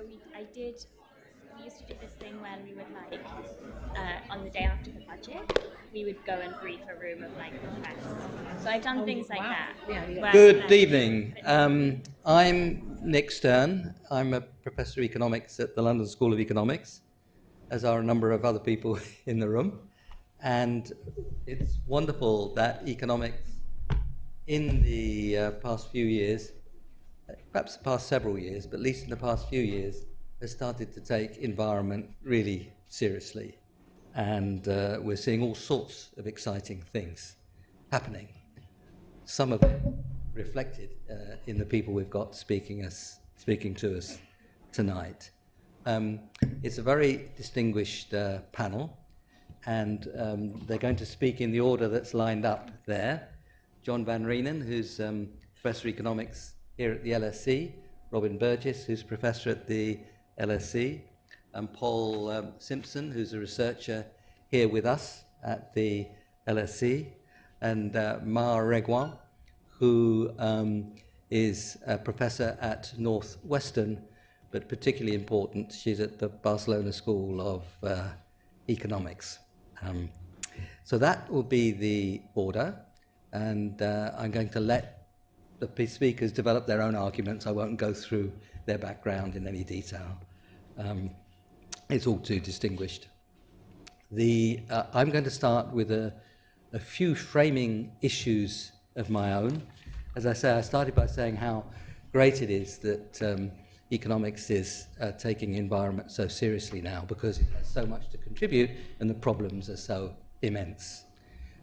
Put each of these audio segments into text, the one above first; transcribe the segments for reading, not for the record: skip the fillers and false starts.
We used to do this thing when we would on the day after the budget, we would go and brief a room of the press. So I've done things like wow. that. Yeah. Good evening. I'm Nick Stern. I'm a professor of economics at the London School of Economics, as are a number of other people in the room. And it's wonderful that economics in the past few years, perhaps the past several years, but at least in the past few years, has started to take environment really seriously. And we're seeing all sorts of exciting things happening. Some of it reflected in the people we've got speaking to us tonight. It's a very distinguished panel, and they're going to speak in the order that's lined up there. John Van Reenen, who's Professor of Economics here at the LSE, Robin Burgess, who's Professor at the LSE, and Pol Simpson, who's a researcher here with us at the LSE, and Reguant, who is a professor at Northwestern, but particularly important, she's at the Barcelona School of Economics. So that will be the order, and I'm going to let the speakers develop their own arguments. I won't go through their background in any detail. It's all too distinguished. I'm going to start with a few framing issues of my own. As I say, I started by saying how great it is that economics is taking environment so seriously now, because it has so much to contribute and the problems are so immense.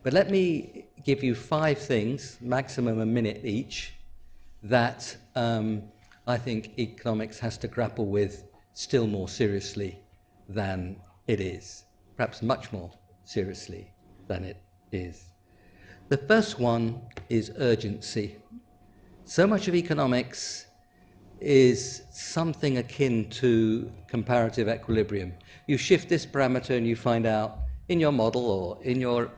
But let me give you 5 things, maximum a minute each, that I think economics has to grapple with still more seriously than it is, perhaps much more seriously than it is. The first one is urgency. So much of economics is something akin to comparative equilibrium. You shift this parameter and you find out in your model or in your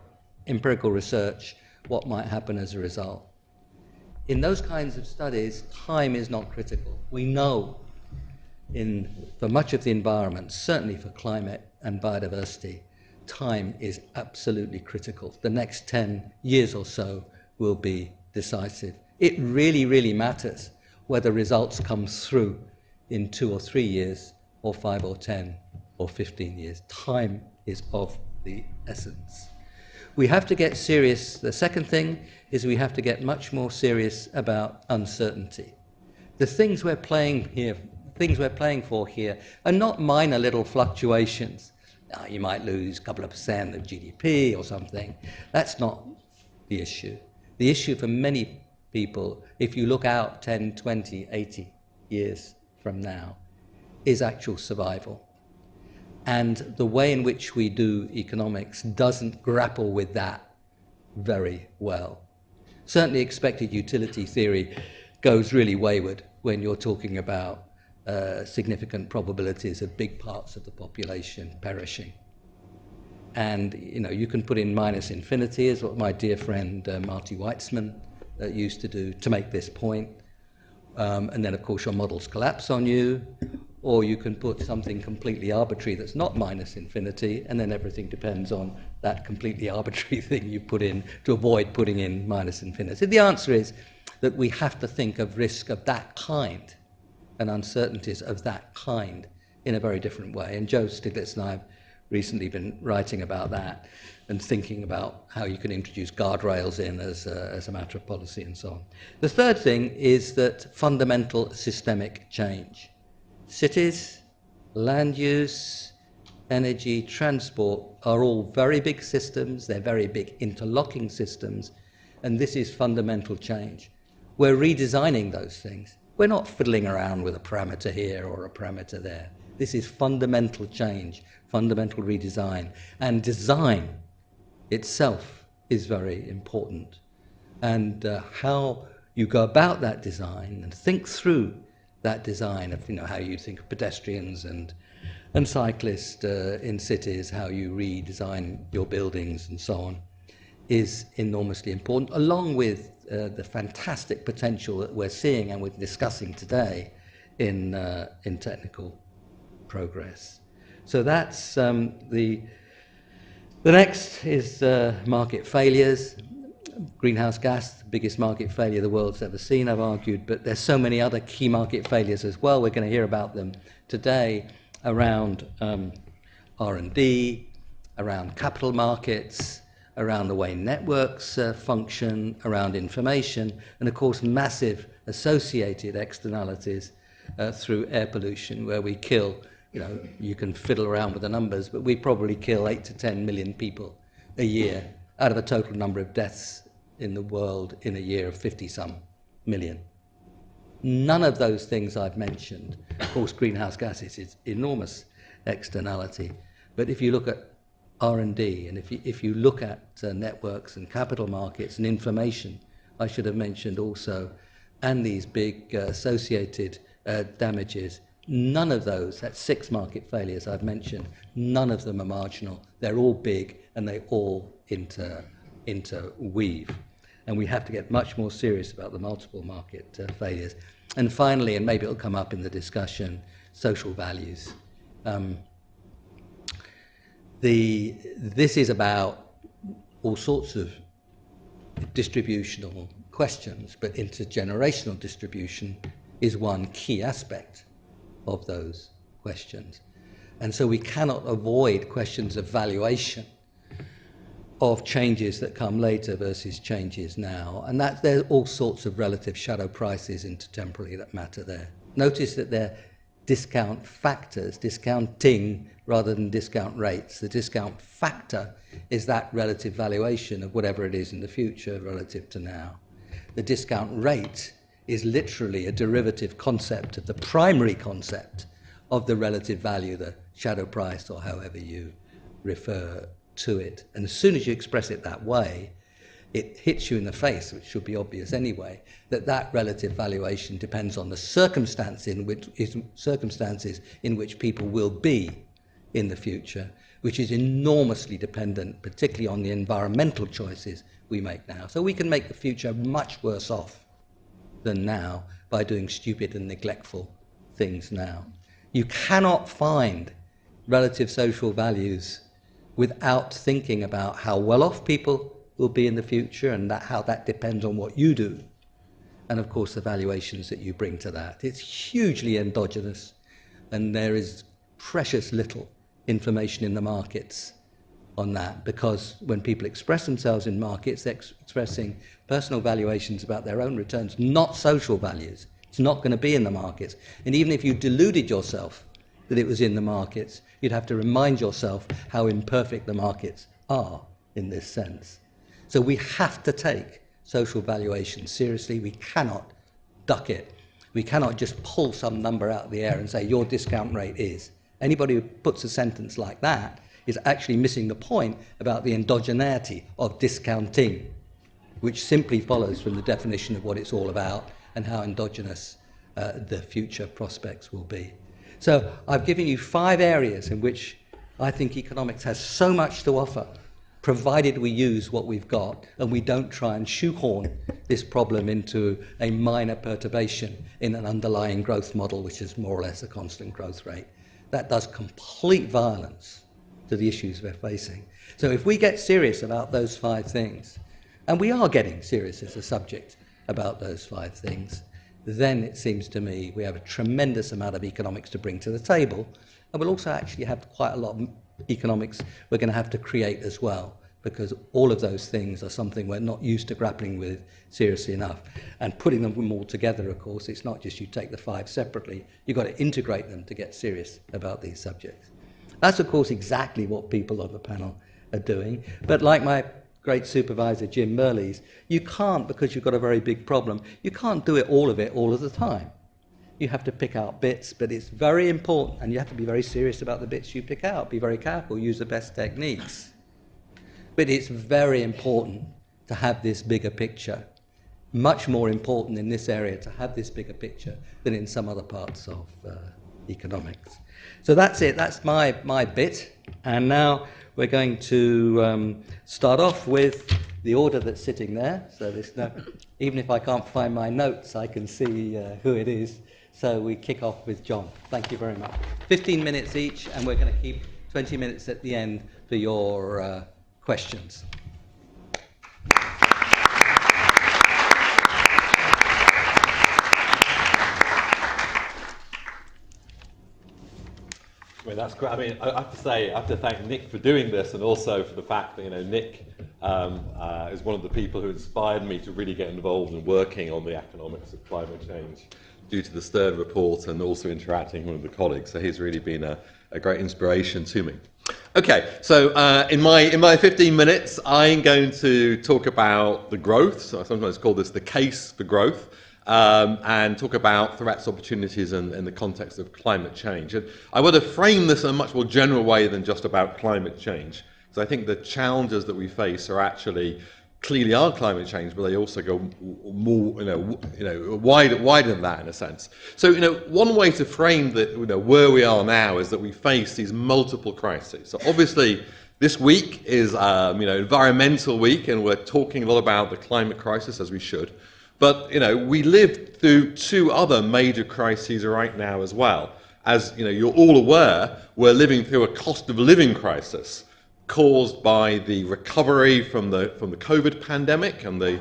empirical research what might happen as a result. In those kinds of studies, time is not critical. We know for much of the environment, certainly for climate and biodiversity, time is absolutely critical. The next 10 years or so will be decisive. It really, really matters whether results come through in 2 or 3 years, or 5 or 10 or 15 years. Time is of the essence. We have to get serious. The second thing is we have to get much more serious about uncertainty. The things we're playing for here are not minor little fluctuations. You might lose a couple of % of GDP or something. That's not the issue. The issue for many people, if you look out 10, 20, 80 years from now, is actual survival. And the way in which we do economics doesn't grapple with that very well. Certainly expected utility theory goes really wayward when you're talking about significant probabilities of big parts of the population perishing. And you can put in minus infinity, is what my dear friend Marty Weitzman used to do to make this point. And then, of course, your models collapse on you. Or you can put something completely arbitrary that's not minus infinity, and then everything depends on that completely arbitrary thing you put in to avoid putting in minus infinity. The answer is that we have to think of risk of that kind and uncertainties of that kind in a very different way. And Joe Stiglitz and I have recently been writing about that and thinking about how you can introduce guardrails in as a matter of policy and so on. The third thing is that fundamental systemic change. Cities, land use, energy, transport are all very big systems. They're very big interlocking systems, and this is fundamental change. We're redesigning those things. We're not fiddling around with a parameter here or a parameter there. This is fundamental change, fundamental redesign, and design itself is very important. And how you go about that design and think through that design of how you think of pedestrians and cyclists in cities, how you redesign your buildings and so on, is enormously important, along with the fantastic potential that we're seeing and we're discussing today in technical progress. So that's the next is market failures. Greenhouse gas, the biggest market failure the world's ever seen, I've argued, but there's so many other key market failures as well. We're going to hear about them today around R&D, around capital markets, around the way networks function, around information, and of course massive associated externalities through air pollution, where we kill, you can fiddle around with the numbers, but we probably kill 8 to 10 million people a year out of a total number of deaths in the world in a year of 50-some million. None of those things I've mentioned. Of course, greenhouse gases is enormous externality, but if you look at R&D, and if you look at networks and capital markets and information, I should have mentioned also, and these big associated damages, none of those, that's 6 market failures I've mentioned, none of them are marginal. They're all big and they all interweave. And we have to get much more serious about the multiple market failures. And finally, and maybe it'll come up in the discussion, social values. This is about all sorts of distributional questions, but intergenerational distribution is one key aspect of those questions. And so we cannot avoid questions of valuation of changes that come later versus changes now. And there are all sorts of relative shadow prices intertemporally that matter there. Notice that they're discount factors, discounting rather than discount rates. The discount factor is that relative valuation of whatever it is in the future relative to now. The discount rate is literally a derivative concept of the primary concept of the relative value, the shadow price, or however you refer to it. And as soon as you express it that way, it hits you in the face, which should be obvious anyway, that relative valuation depends on the circumstances in which people will be in the future, which is enormously dependent, particularly on the environmental choices we make now. So we can make the future much worse off than now by doing stupid and neglectful things now. You cannot find relative social values without thinking about how well off people will be in the future and how that depends on what you do. And of course the valuations that you bring to that. It's hugely endogenous, and there is precious little information in the markets on that, because when people express themselves in markets, they're expressing personal valuations about their own returns, not social values. It's not going to be in the markets. And even if you deluded yourself that it was in the markets, you'd have to remind yourself how imperfect the markets are in this sense. So we have to take social valuation seriously. We cannot duck it. We cannot just pull some number out of the air and say your discount rate is. Anybody who puts a sentence like that is actually missing the point about the endogeneity of discounting, which simply follows from the definition of what it's all about and how endogenous the future prospects will be. So I've given you 5 areas in which I think economics has so much to offer, provided we use what we've got and we don't try and shoehorn this problem into a minor perturbation in an underlying growth model, which is more or less a constant growth rate. That does complete violence to the issues we're facing. So if we get serious about those 5 things, and we are getting serious as a subject about those 5 things, then it seems to me we have a tremendous amount of economics to bring to the table, and we'll also actually have quite a lot of economics we're going to have to create as well, because all of those things are something we're not used to grappling with seriously enough. And putting them all together, of course, it's not just you take the 5 separately, you've got to integrate them to get serious about these subjects. That's, of course, exactly what people on the panel are doing. But like my great supervisor, Jim Merles, you can't, because you've got a very big problem, you can't do all of the time. You have to pick out bits, but it's very important, and you have to be very serious about the bits you pick out. Be very careful, use the best techniques. But it's very important to have this bigger picture, much more important in this area to have this bigger picture than in some other parts of economics. So that's it, that's my bit. And now we're going to start off with the order that's sitting there. So even if I can't find my notes, I can see who it is. So we kick off with John. Thank you very much. 15 minutes each, and we're going to keep 20 minutes at the end for your questions. I mean, that's great. I mean, I have to say, I have to thank Nick for doing this, and also for the fact that, Nick is one of the people who inspired me to really get involved in working on the economics of climate change due to the Stern report and also interacting with the colleagues. So he's really been a great inspiration to me. Okay, so in my 15 minutes, I'm going to talk about the growth. So I sometimes call this the case for growth. And talk about threats, opportunities in the context of climate change. And I want to frame this in a much more general way than just about climate change, because I think the challenges that we face are actually clearly are climate change, but they also go more, wider than that in a sense. So, one way to frame that, where we are now is that we face these multiple crises. So obviously, this week is, environmental week, and we're talking a lot about the climate crisis, as we should. But, we live through two other major crises right now as well. As, you're all aware, we're living through a cost of living crisis caused by the recovery from the COVID pandemic and the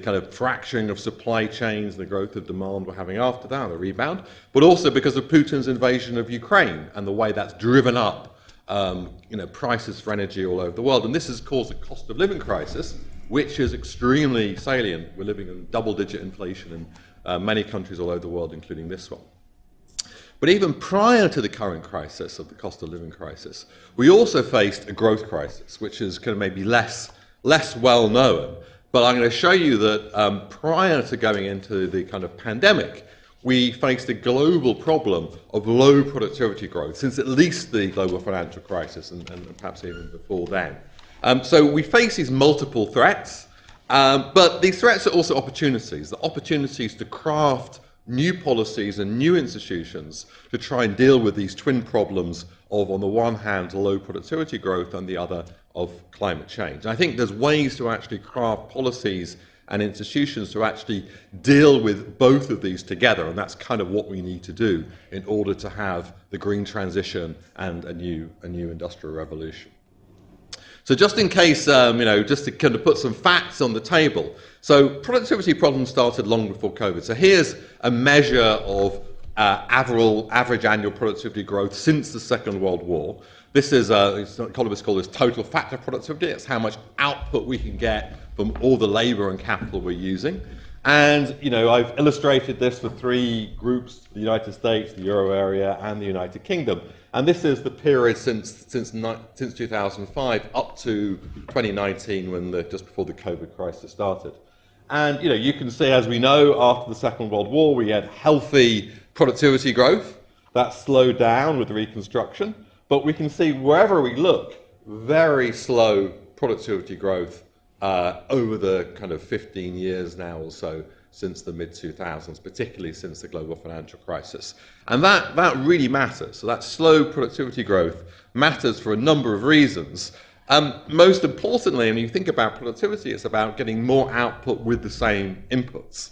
kind of fracturing of supply chains, the growth of demand we're having after that, the rebound, but also because of Putin's invasion of Ukraine and the way that's driven up, prices for energy all over the world. And this has caused a cost of living crisis, which is extremely salient. We're living in double-digit inflation in many countries all over the world, including this one. But even prior to the current crisis of the cost of living crisis, we also faced a growth crisis, which is kind of maybe less well known. But I'm going to show you that prior to going into the kind of pandemic, we faced a global problem of low productivity growth since at least the global financial crisis and perhaps even before then. So we face these multiple threats, but these threats are also opportunities, the opportunities to craft new policies and new institutions to try and deal with these twin problems of, on the one hand, low productivity growth and the other of climate change. I think there's ways to actually craft policies and institutions to actually deal with both of these together, and that's kind of what we need to do in order to have the green transition and a new industrial revolution. So just in case, just to kind of put some facts on the table. So productivity problems started long before COVID. So here's a measure of average annual productivity growth since the Second World War. This is, economists call this total factor productivity. It's how much output we can get from all the labor and capital we're using. And, I've illustrated this for three groups: the United States, the Euro area, and the United Kingdom. And this is the period since 2005 up to 2019, when just before the COVID crisis started. And, you can see, as we know, after the Second World War, we had healthy productivity growth. That slowed down with Reconstruction. But we can see wherever we look, very slow productivity growth over the kind of 15 years now or so since the mid-2000s, particularly since the global financial crisis. And that really matters. So that slow productivity growth matters for a number of reasons. Most importantly, when you think about productivity, it's about getting more output with the same inputs.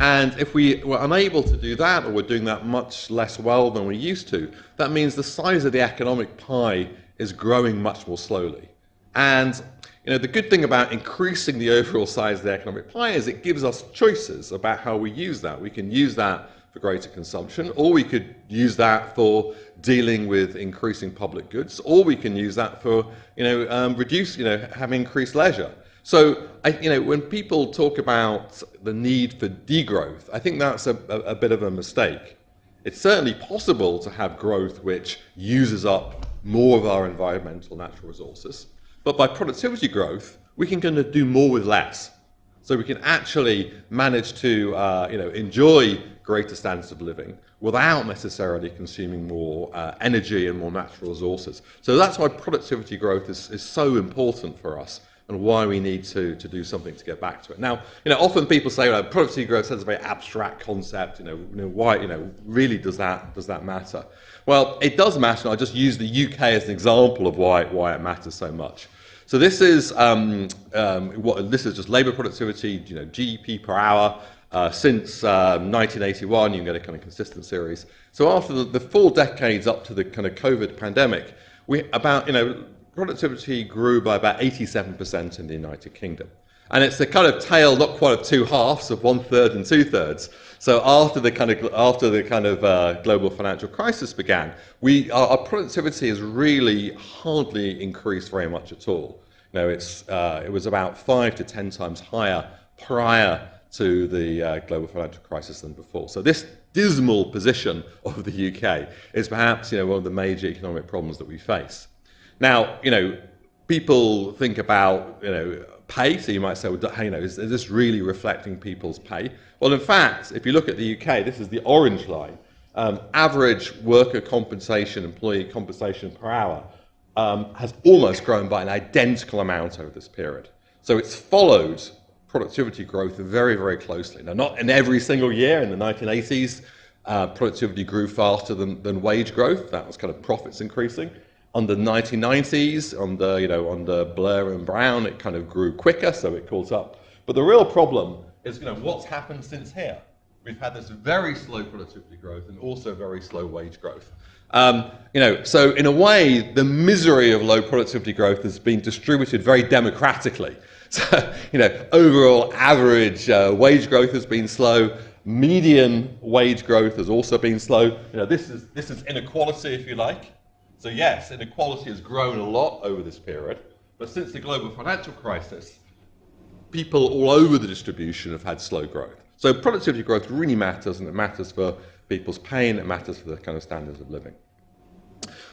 And if we were unable to do that, or we're doing that much less well than we used to, that means the size of the economic pie is growing much more slowly. And the good thing about increasing the overall size of the economic pie is it gives us choices about how we use that. We can use that for greater consumption, or we could use that for dealing with increasing public goods, or we can use that for, having increased leisure. So, when people talk about the need for degrowth, I think that's a bit of a mistake. It's certainly possible to have growth which uses up more of our environmental natural resources. But by productivity growth, we can kind of do more with less. So we can actually manage to enjoy greater standards of living without necessarily consuming more energy and more natural resources. So that's why productivity growth is so important for us, and why we need to do something to get back to it. Now, often people say, productivity growth is a very abstract concept. Why? Really, does that matter? Well, it does matter. And I'll just use the UK as an example of why it matters so much. So this is this is just labour productivity, GDP per hour Since 1981, you can get a kind of consistent series. So after the 4 decades up to the kind of COVID pandemic, productivity grew by about 87% in the United Kingdom. And it's the kind of tale, not quite of 2 halves, of 1/3 and 2/3. So after the kind of global financial crisis began, our productivity has really hardly increased very much at all. It was about 5 to 10 times higher prior to the global financial crisis than before. So this dismal position of the UK is perhaps one of the major economic problems that we face. Now, people think about pay, so you might say, well, is this really reflecting people's pay? Well, in fact, if you look at the UK, this is the orange line. Average worker compensation, employee compensation per hour has almost grown by an identical amount over this period. So it's followed productivity growth very, very closely. Now, not in every single year. In the 1980s, productivity grew faster than wage growth. That was kind of profits increasing. On the 1990s, under Blair and Brown, it kind of grew quicker, so it caught up. But the real problem is, what's happened since here? We've had this very slow productivity growth and also very slow wage growth. So in a way, the misery of low productivity growth has been distributed very democratically. So, overall average wage growth has been slow. Median wage growth has also been slow. This is inequality, if you like. So yes, inequality has grown a lot over this period, but since the global financial crisis, people all over the distribution have had slow growth. So productivity growth really matters, and it matters for people's pay, and it matters for the kind of standards of living.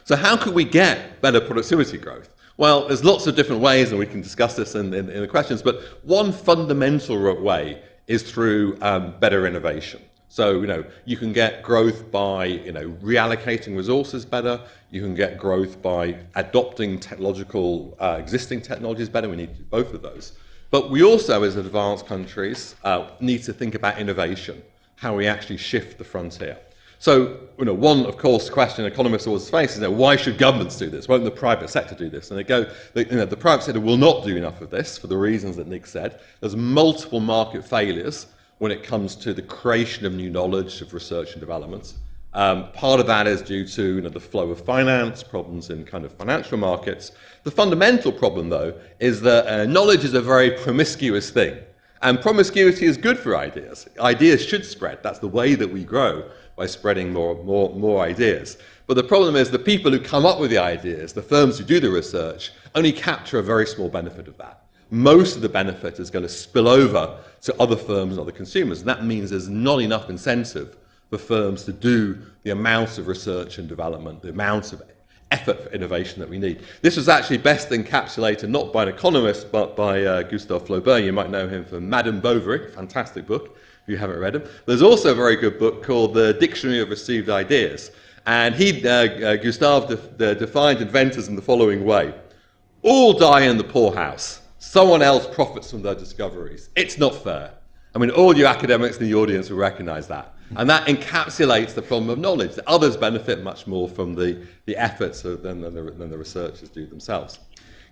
So how could we get better productivity growth? Well, there's lots of different ways, and we can discuss this in the questions, but one fundamental way is through better innovation. So, you can get growth by, reallocating resources better. You can get growth by adopting existing technologies better. We need to do both of those. But we also, as advanced countries, need to think about innovation, how we actually shift the frontier. So, one, of course, question economists always face is, why should governments do this? Won't the private sector do this? And the private sector will not do enough of this for the reasons that Nick said. There's multiple market failures when it comes to the creation of new knowledge, of research and development. Part of that is due to the flow of finance, problems in kind of financial markets. The fundamental problem, though, is that knowledge is a very promiscuous thing. And promiscuity is good for ideas. Ideas should spread. That's the way that we grow, by spreading more ideas. But the problem is the people who come up with the ideas, the firms who do the research, only capture a very small benefit of that. Most of the benefit is going to spill over to other firms and other consumers. And that means there's not enough incentive for firms to do the amount of research and development, the amount of effort for innovation that we need. This was actually best encapsulated not by an economist, but by Gustave Flaubert. You might know him from Madame Bovary, fantastic book, if you haven't read him. There's also a very good book called The Dictionary of Received Ideas. And Gustave defined inventors in the following way. All die in the poorhouse. Someone else profits from their discoveries. It's not fair. I mean, all you academics in the audience will recognize that. And that encapsulates the problem of knowledge. The others benefit much more from the efforts than the researchers do themselves.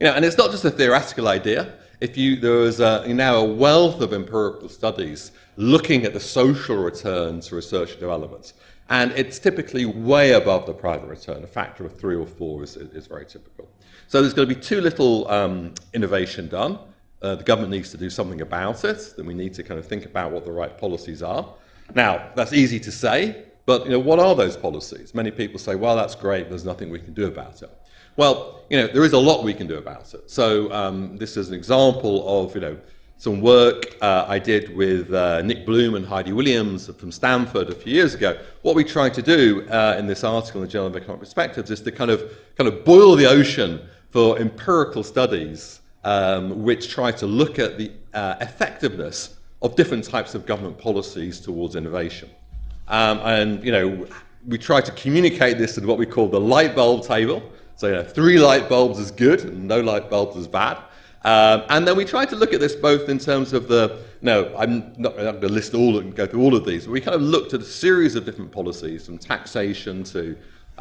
And it's not just a theoretical idea. There is now a wealth of empirical studies looking at the social return to research and development. And it's typically way above the private return. A factor of 3 or 4 is very typical. So there's going to be too little innovation done. The government needs to do something about it. Then we need to kind of think about what the right policies are. Now, that's easy to say, but what are those policies? Many people say, well, that's great, there's nothing we can do about it. Well, there is a lot we can do about it. So this is an example of, some work I did with Nick Bloom and Heidi Williams from Stanford a few years ago. What we tried to do in this article in the Journal of Economic Perspectives is to kind of boil the ocean for empirical studies which try to look at the effectiveness of different types of government policies towards innovation. We try to communicate this in what we call the light bulb table. So 3 light bulbs is good and no light bulbs is bad. And then we try to look at this both in terms of I'm not going to list all and go through all of these, but we kind of looked at a series of different policies, from taxation to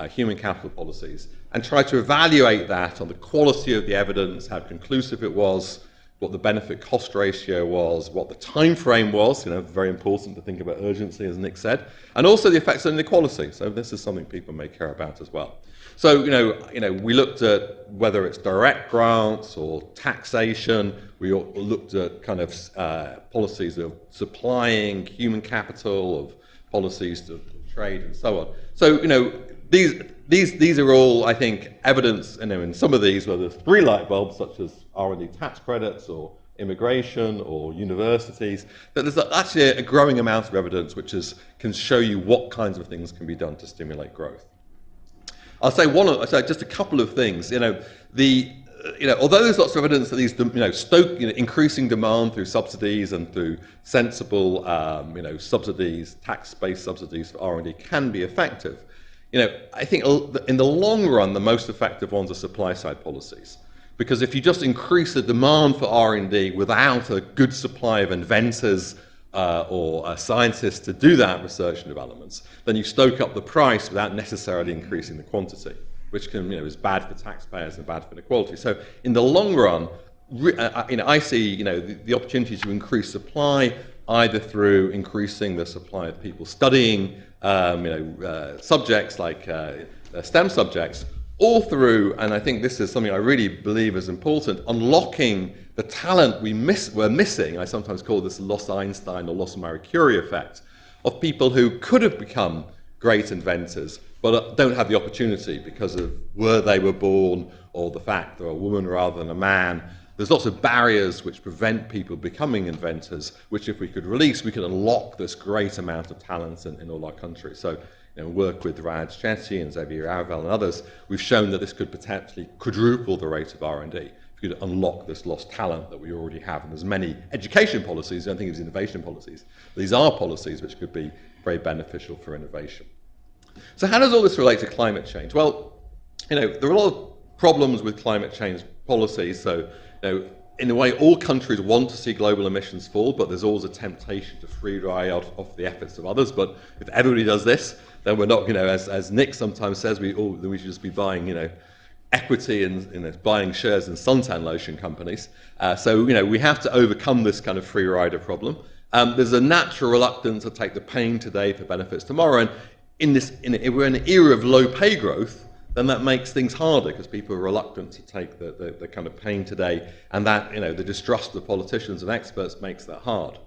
human capital policies, and try to evaluate that on the quality of the evidence, how conclusive it was, what the benefit cost ratio was, what the time frame was, very important to think about urgency, as Nick said, and also the effects on inequality. So this is something people may care about as well. So, we looked at whether it's direct grants or taxation. We looked at kind of policies of supplying human capital, of policies of trade, and so on. So, these are all, I think, evidence, in some of these, where there's 3 light bulbs, such as R&D tax credits or immigration or universities, that there's actually a growing amount of evidence which can show you what kinds of things can be done to stimulate growth. I'll say just a couple of things. Although there's lots of evidence that these, increasing demand through subsidies and through sensible, subsidies, tax-based subsidies for R&D can be effective. I think in the long run, the most effective ones are supply-side policies, because if you just increase the demand for R&D without a good supply of inventors or scientists to do that research and developments, then you stoke up the price without necessarily increasing the quantity, which is bad for taxpayers and bad for inequality. So in the long run, I see the opportunity to increase supply either through increasing the supply of people studying subjects like STEM subjects, or through, and I think this is something I really believe is important, unlocking the talent we're missing. I sometimes call this the lost Einstein or lost Marie Curie effect, of people who could have become great inventors but don't have the opportunity because of where they were born or the fact they're a woman rather than a man. There's lots of barriers which prevent people becoming inventors, which if we could release, we could unlock this great amount of talent in all our countries. So, work with Raj Chetty and Xavier Aravel and others, we've shown that this could potentially quadruple the rate of R&D if you could unlock this lost talent that we already have. And there's many education policies, I don't think it's innovation policies. These are policies which could be very beneficial for innovation. So how does all this relate to climate change? Well, there are a lot of problems with climate change policies. So, in a way, all countries want to see global emissions fall, but there's always a temptation to free ride off the efforts of others. But if everybody does this, then we're not, as Nick sometimes says, we should just be buying, equity and buying shares in suntan lotion companies. So, we have to overcome this kind of free rider problem. There's a natural reluctance to take the pain today for benefits tomorrow. And if we're in an era of low pay growth, then that makes things harder because people are reluctant to take the kind of pain today, and that the distrust of politicians and experts makes that hard.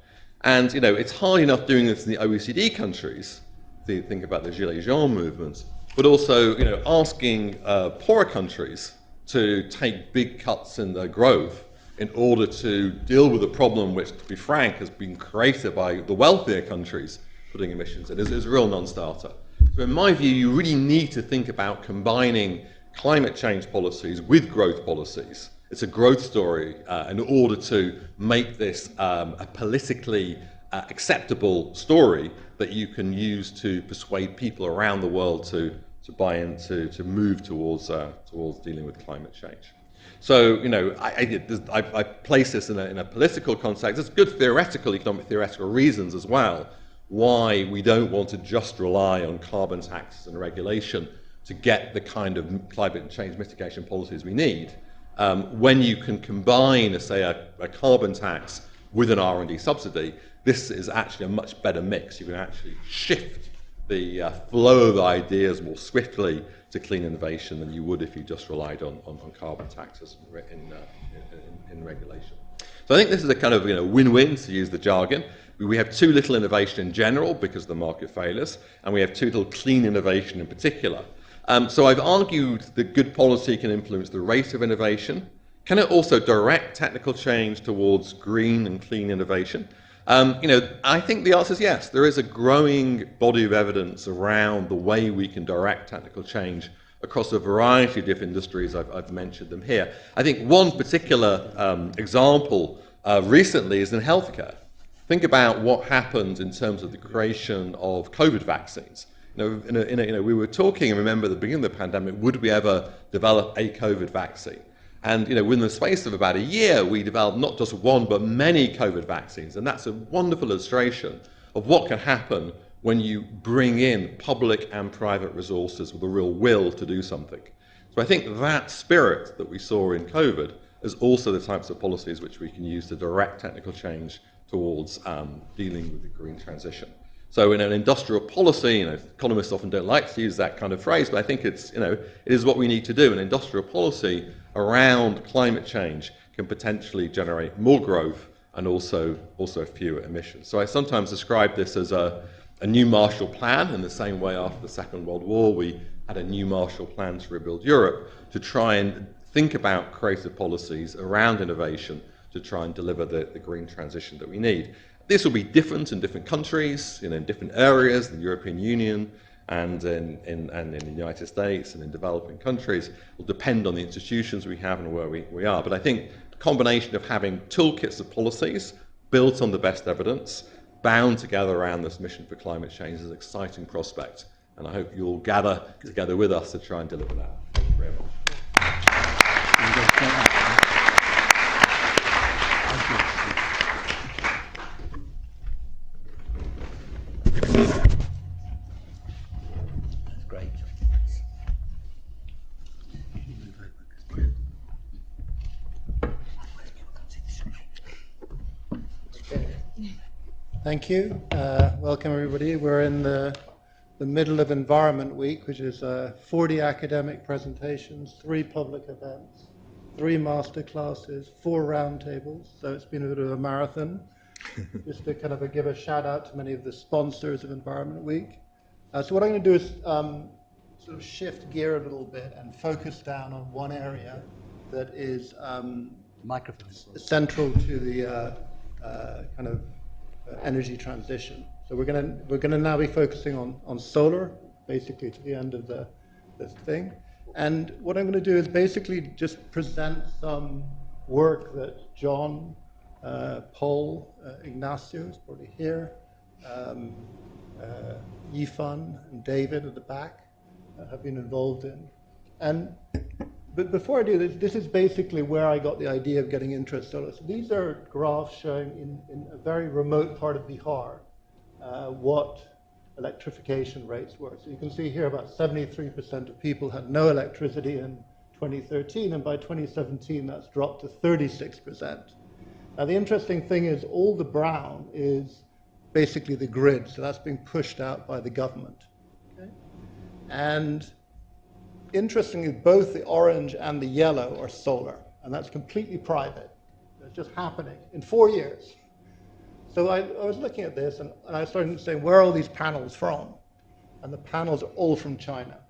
And it's hard enough doing this in the OECD countries. Think about the Gilets jaunes movement, but also asking poorer countries to take big cuts in their growth in order to deal with a problem which, to be frank, has been created by the wealthier countries putting emissions in is a real non-starter. So in my view, you really need to think about combining climate change policies with growth policies. It's a growth story in order to make this a politically acceptable story that you can use to persuade people around the world to buy into, to move towards dealing with climate change. So, I place this in a political context. There's good economic theoretical reasons as well why we don't want to just rely on carbon taxes and regulation to get the kind of climate change mitigation policies we need. When you can combine, say, a carbon tax with an R&D subsidy, this is actually a much better mix. You can actually shift the flow of ideas more swiftly to clean innovation than you would if you just relied on carbon taxes in regulation. So I think this is a kind of win-win, to use the jargon. We have too little innovation in general because of the market failures, and we have too little clean innovation in particular. So I've argued that good policy can influence the rate of innovation. Can it also direct technical change towards green and clean innovation? I think the answer is yes. There is a growing body of evidence around the way we can direct technical change across a variety of different industries. I've mentioned them here. I think one particular example recently is in healthcare. Think about what happened in terms of the creation of COVID vaccines. We were talking, and remember at the beginning of the pandemic, would we ever develop a COVID vaccine? And within the space of about a year, we developed not just one, but many COVID vaccines. And that's a wonderful illustration of what can happen when you bring in public and private resources with a real will to do something. So I think that spirit that we saw in COVID as also the types of policies which we can use to direct technical change towards dealing with the green transition. So in an industrial policy, economists often don't like to use that kind of phrase, but I think it is what we need to do. An industrial policy around climate change can potentially generate more growth and also fewer emissions. So I sometimes describe this as a new Marshall Plan, in the same way after the Second World War we had a new Marshall Plan to rebuild Europe, to try and think about creative policies around innovation to try and deliver the green transition that we need. This will be different in different countries, in different areas, the European Union and in the United States and in developing countries. It will depend on the institutions we have and where we are. But I think the combination of having toolkits of policies built on the best evidence, bound together around this mission for climate change is an exciting prospect. And I hope you'll gather together with us to try and deliver that. Thank you very much. That's great. Thank you. Welcome, everybody. We're in the middle of Environment Week, which is 40 academic presentations, 3 public events, 3 master classes, 4 roundtables. So it's been a bit of a marathon. Just to kind of give a shout out to many of the sponsors of Environment Week. So what I'm going to do is sort of shift gear a little bit and focus down on one area that is central to the kind of energy transition. So we're going to now be focusing on solar, basically to the end of this thing. And what I'm going to do is basically just present some work that John, Pol, Ignacio is probably here, Yifan and David at the back have been involved in. But before I do this is basically where I got the idea of getting into solar. So these are graphs showing in a very remote part of Bihar what electrification rates were. So you can see here about 73% of people had no electricity in 2013, and by 2017 that's dropped to 36%. Now the interesting thing is all the brown is basically the grid, so that's being pushed out by the government. Okay? And interestingly, both the orange and the yellow are solar, and that's completely private. It's just happening in 4 years. So I was looking at this, and I started saying, where are all these panels from? And the panels are all from China.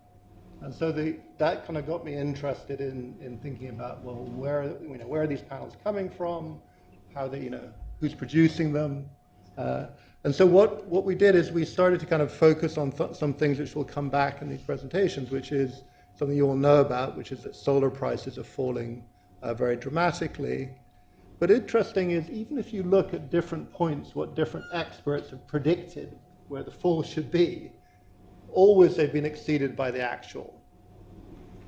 And so that kind of got me interested in thinking about, well, where are these panels coming from? How they, who's producing them? And so what we did is we started to kind of focus on some things which will come back in these presentations, which is something you all know about, which is that solar prices are falling very dramatically. But interesting is, even if you look at different points, what different experts have predicted where the fall should be, always they've been exceeded by the actual.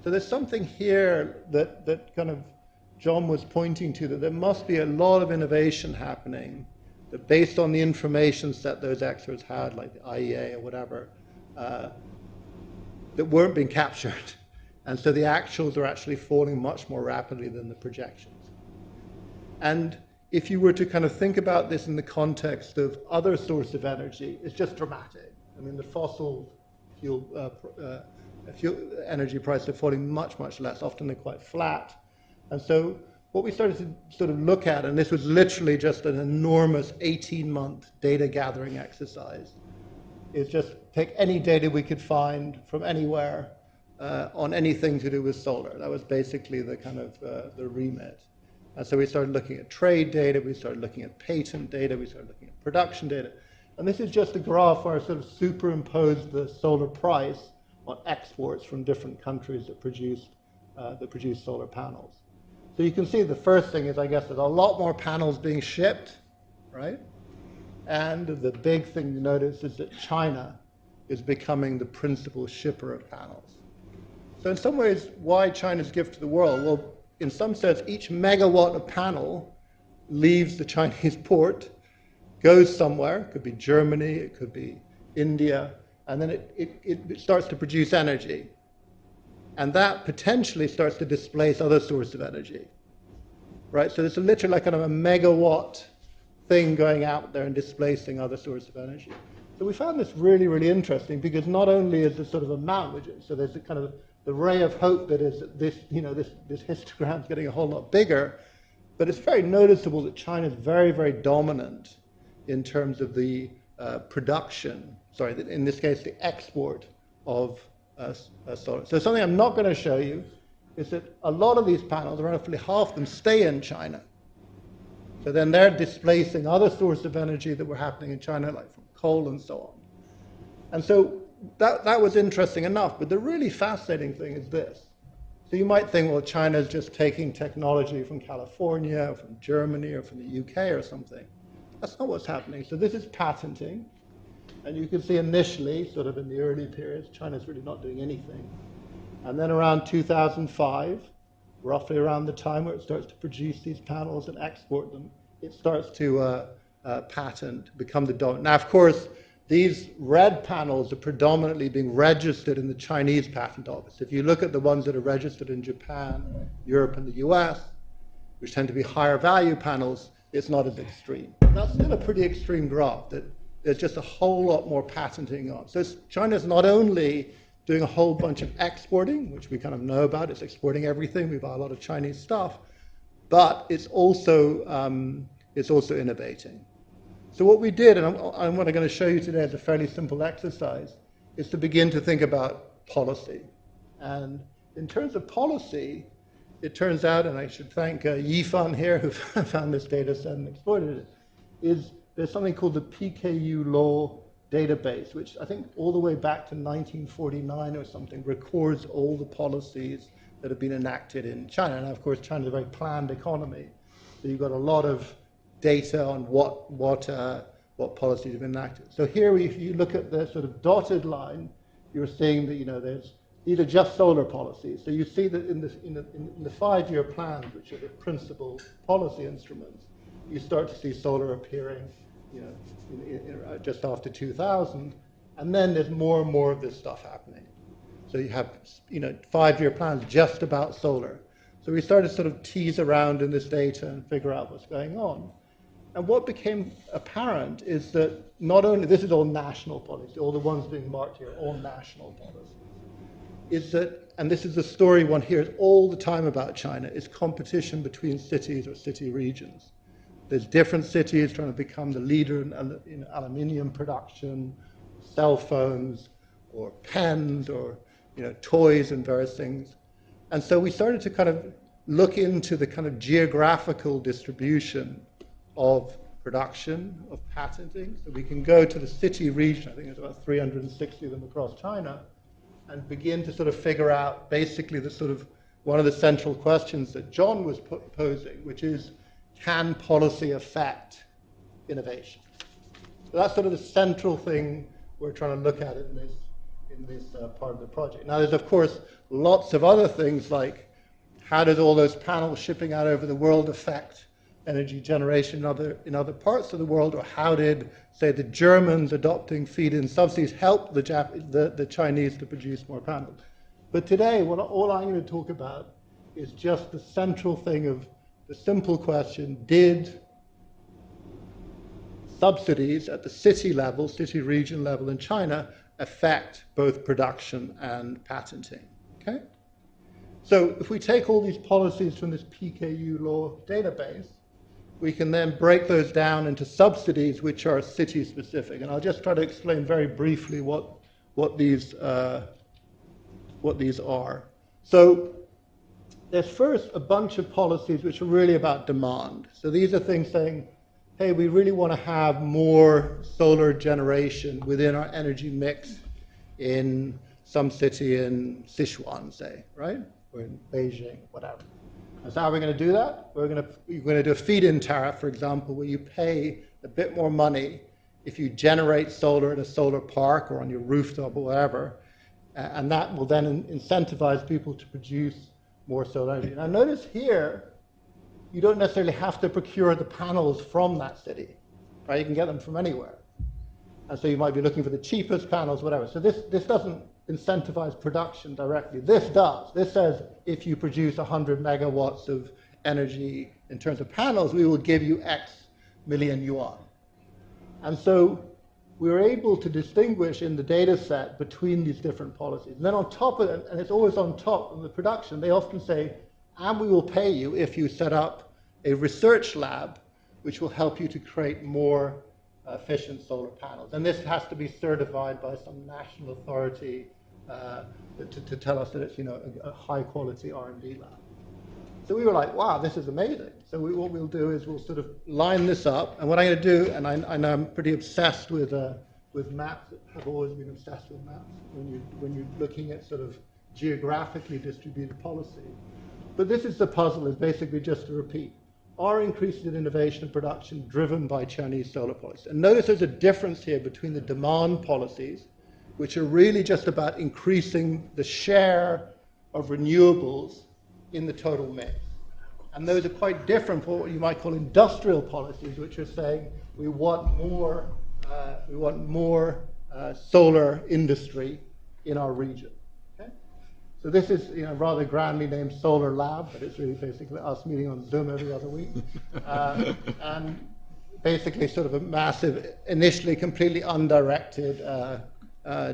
So there's something here that kind of John was pointing to, that there must be a lot of innovation happening, that based on the information set those experts had, like the IEA or whatever, that weren't being captured. And so the actuals are actually falling much more rapidly than the projections. And if you were to kind of think about this in the context of other sources of energy, it's just dramatic. I mean, the fossil fuel energy prices are falling much, much less. Often they're quite flat. And so what we started to sort of look at, and this was literally just an enormous 18-month data gathering exercise, is just take any data we could find from anywhere on anything to do with solar. That was basically the kind of the remit. And so we started looking at trade data, we started looking at patent data, we started looking at production data. And this is just a graph where I sort of superimposed the solar price on exports from different countries that produce solar panels. So you can see the first thing is, I guess, there's a lot more panels being shipped, right? And the big thing you notice is that China is becoming the principal shipper of panels. So in some ways, why China's gift to the world? Well, in some sense, each megawatt of panel leaves the Chinese port, goes somewhere, it could be Germany, it could be India, and then it starts to produce energy. And that potentially starts to displace other sources of energy. right? So it's literally like kind of a megawatt thing going out there and displacing other sources of energy. So we found this really, really interesting because not only is the sort of amount, so there's a kind of the ray of hope that is that this, this histogram is getting a whole lot bigger, but it's very noticeable that China is very, very dominant in terms of the production, in this case, the export of solar. So something I'm not going to show you is that a lot of these panels, roughly half of them, stay in China. So then they're displacing other sources of energy that were happening in China, like from coal and so on. And so that was interesting enough, but the really fascinating thing is this. So you might think, well, China's just taking technology from California, or from Germany, or from the UK or something. That's not what's happening. So this is patenting. And you can see initially, sort of in the early periods, China's really not doing anything. And then around 2005, roughly around the time where it starts to produce these panels and export them, it starts to patent, become the dominant. Now, of course, these red panels are predominantly being registered in the Chinese patent office. If you look at the ones that are registered in Japan, Europe, and the US, which tend to be higher value panels, it's not as extreme. That's still a pretty extreme graph, that there's just a whole lot more patenting on. So China's not only doing a whole bunch of exporting, which we kind of know about, it's exporting everything, we buy a lot of Chinese stuff, but it's also innovating. So what we did, and what I'm going to show you today is a fairly simple exercise, is to begin to think about policy. And in terms of policy, it turns out, and I should thank Yifan here, who found this data set and exploited it, is there's something called the PKU law database, which I think all the way back to 1949 or something records all the policies that have been enacted in China. And of course, China is a very planned economy, so you've got a lot of data on what policies have been enacted. So here, if you look at the sort of dotted line, you're seeing that these are just solar policies. So you see that in the 5-year plans, which are the principal policy instruments, you start to see solar appearing, just after 2000, and then there's more and more of this stuff happening. So you have 5-year plans just about solar. So we started to sort of tease around in this data and figure out what's going on. And what became apparent is that not only, this is all national policy, all the ones being marked here, all national policy, is that, and this is the story one hears all the time about China, is competition between cities or city regions. There's different cities trying to become the leader in aluminium production, cell phones, or pens, or toys and various things. And so we started to kind of look into the kind of geographical distribution of production, of patenting. So we can go to the city region, I think there's about 360 of them across China, and begin to sort of figure out basically the sort of one of the central questions that John was posing, which is, can policy affect innovation? So that's sort of the central thing we're trying to look at in this part of the project. Now, there's, of course, lots of other things, like how does all those panels shipping out over the world affect energy generation in other parts of the world, or how did, say, the Germans adopting feed-in subsidies help the Chinese to produce more panels? But today, all I'm going to talk about is just the central thing of the simple question, did subsidies at the city level, city region level in China, affect both production and patenting? Okay? So if we take all these policies from this PKU law database, we can then break those down into subsidies which are city-specific. And I'll just try to explain very briefly what these are. So there's first a bunch of policies which are really about demand. So these are things saying, hey, we really want to have more solar generation within our energy mix in some city in Sichuan, say, right? Or in Beijing, whatever. And so how are we going to do that? We're going to do a feed-in tariff, for example, where you pay a bit more money if you generate solar at a solar park or on your rooftop or whatever, and that will then incentivize people to produce more solar energy. Now notice here, you don't necessarily have to procure the panels from that city, right? You can get them from anywhere. And so you might be looking for the cheapest panels, whatever. So this doesn't incentivize production directly. This does. This says if you produce 100 megawatts of energy in terms of panels, we will give you X million yuan. And so we were able to distinguish in the data set between these different policies. And then on top of it, and it's always on top of the production, they often say, and we will pay you if you set up a research lab which will help you to create more efficient solar panels. And this has to be certified by some national authority to tell us that it's, you know, a high-quality R&D lab. So we were like, wow, this is amazing. So what we'll do is we'll sort of line this up. And what I'm going to do, and I know I'm pretty obsessed with maps, have always been obsessed with maps when you're looking at sort of geographically distributed policy. But this is the puzzle, is basically just to repeat. Are increases in innovation and production driven by Chinese solar policy? And notice there's a difference here between the demand policies, which are really just about increasing the share of renewables in the total mix. And those are quite different from what you might call industrial policies, which are saying we want more solar industry in our region. So this is, you know, rather grandly named Solar Lab, but it's really basically us meeting on Zoom every other week. And basically sort of a massive, initially completely undirected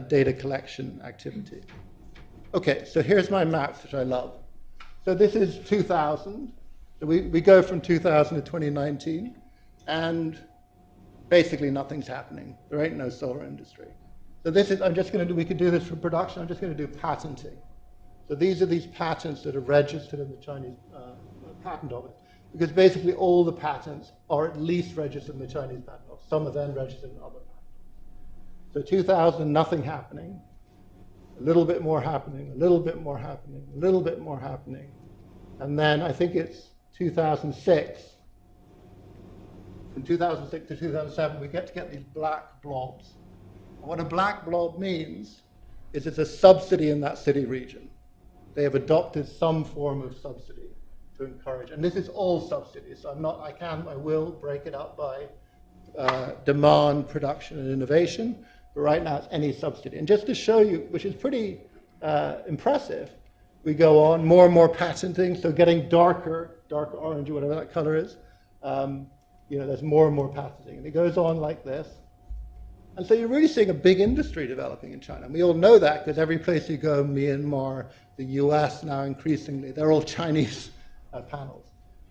data collection activity. Okay, so here's my maps, which I love. So this is 2000. So we go from 2000 to 2019, and basically nothing's happening. There ain't no solar industry. So this is, I'm just going to do, we could do this for production, I'm just going to do patenting. So these are these patents that are registered in the Chinese patent office, because basically all the patents are at least registered in the Chinese patent office. Some are then registered in other patents. So 2000, nothing happening. A little bit more happening, a little bit more happening, a little bit more happening. And then I think it's 2006. From 2006 to 2007, we get these black blobs. And what a black blob means is it's a subsidy in that city region. They have adopted some form of subsidy to encourage. And this is all subsidies. So I will break it up by demand, production, and innovation. But right now it's any subsidy. And just to show you, which is pretty impressive, we go on, more and more patenting, so getting darker orange or whatever that color is. You know, there's more and more patenting. And it goes on like this. And so you're really seeing a big industry developing in China. And we all know that because every place you go, Myanmar, the US now increasingly, they're all Chinese panels.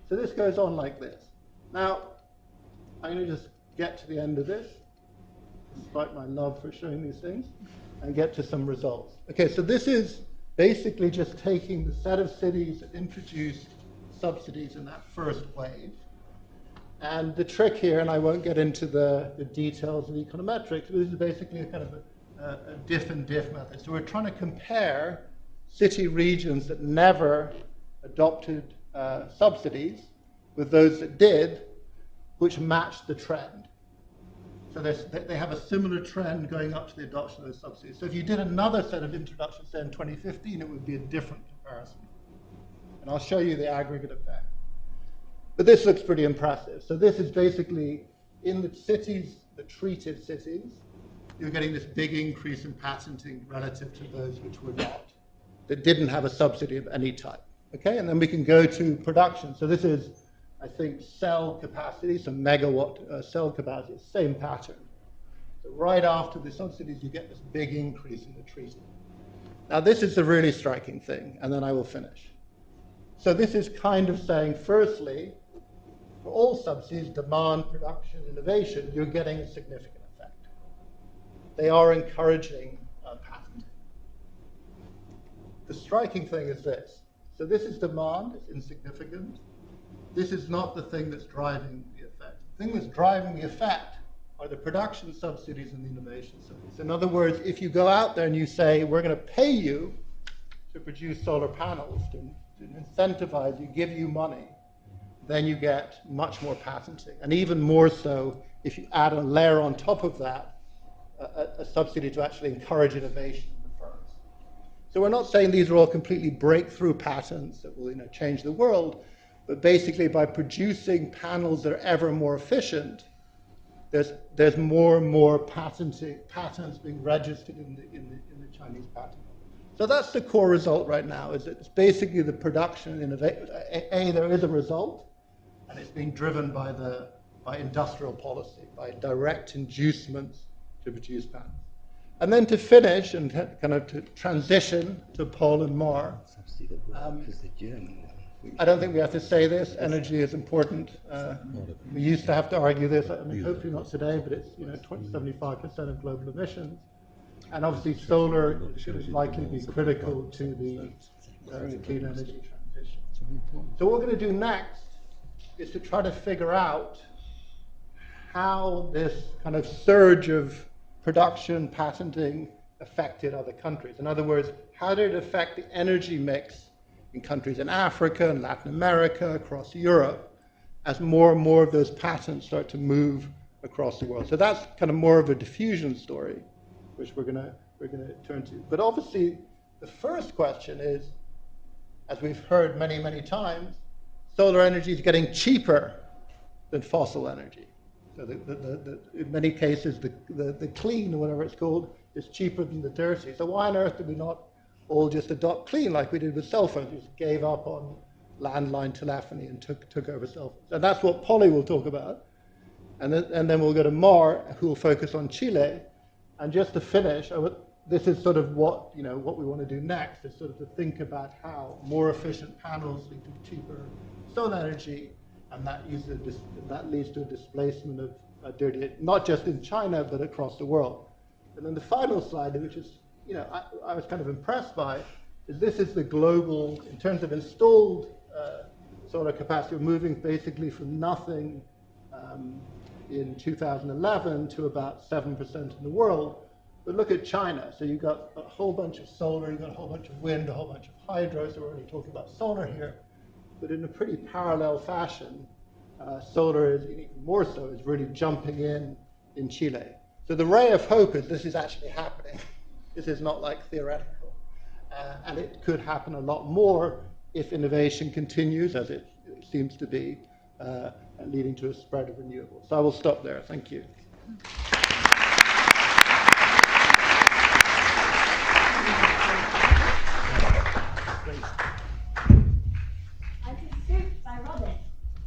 So this goes on like this. Now, I'm going to just get to the end of this, despite my love for showing these things, and get to some results. Okay, so this is basically just taking the set of cities that introduced subsidies in that first wave. And the trick here, and I won't get into the details of econometrics, but this is basically a kind of a diff and diff method. So we're trying to compare city regions that never adopted subsidies with those that did, which matched the trend. So they have a similar trend going up to the adoption of those subsidies. So if you did another set of introductions, say in 2015, it would be a different comparison. And I'll show you the aggregate effect. But this looks pretty impressive. So this is basically in the cities, the treated cities, you're getting this big increase in patenting relative to those which were not, that didn't have a subsidy of any type. Okay, and then we can go to production. So this is, I think, cell capacity, so megawatt cell capacity, same pattern. So right after the subsidies, you get this big increase in the treated. Now this is the really striking thing, and then I will finish. So this is kind of saying, firstly, for all subsidies, demand, production, innovation, you're getting a significant effect. They are encouraging patenting. The striking thing is this. So this is demand, it's insignificant. This is not the thing that's driving the effect. The thing that's driving the effect are the production subsidies and the innovation subsidies. In other words, if you go out there and you say, we're going to pay you to produce solar panels, to incentivize you, give you money, then you get much more patenting. And even more so if you add a layer on top of that, a subsidy to actually encourage innovation in the firms. So we're not saying these are all completely breakthrough patents that will, change the world, but basically by producing panels that are ever more efficient, there's more and more patents being registered in the Chinese patent. So that's the core result right now, is it's basically the production innovation. There is a result, and it's being driven by industrial policy, by direct inducements to produce panels. And then to finish and kind of to transition to Pol and Mar, I don't think we have to say this. Energy is important. We used to have to argue this. I mean, hopefully not today, but it's 75% of global emissions. And obviously solar is likely to be critical to the clean energy transition. So what we're going to do next is to try to figure out how this kind of surge of production, patenting affected other countries. In other words, how did it affect the energy mix in countries in Africa and Latin America, across Europe, as more and more of those patents start to move across the world. So that's kind of more of a diffusion story, which we're gonna turn to. But obviously, the first question is, as we've heard many, many times, solar energy is getting cheaper than fossil energy. So in many cases, the clean, or whatever it's called, is cheaper than the dirty. So why on earth did we not all just adopt clean like we did with cell phones? We just gave up on landline telephony and took over cell phones. And that's what Polly will talk about. And then we'll go to Mar, who will focus on Chile. And just to finish, this is sort of what we want to do next, is sort of to think about how more efficient panels lead to cheaper solar energy, and that leads to a displacement of dirty, not just in China, but across the world. And then the final slide, which is, I was kind of impressed by, is this is the global, in terms of installed solar capacity, we're moving basically from nothing in 2011 to about 7% in the world. But look at China. So you've got a whole bunch of solar, you've got a whole bunch of wind, a whole bunch of hydro, so we're only talking about solar here. But in a pretty parallel fashion, solar is, even more so, is really jumping in Chile. So the ray of hope is this is actually happening. This is not like theoretical. And it could happen a lot more if innovation continues, as it seems to be, leading to a spread of renewables. So I will stop there. Thank you. I took soup by Robin.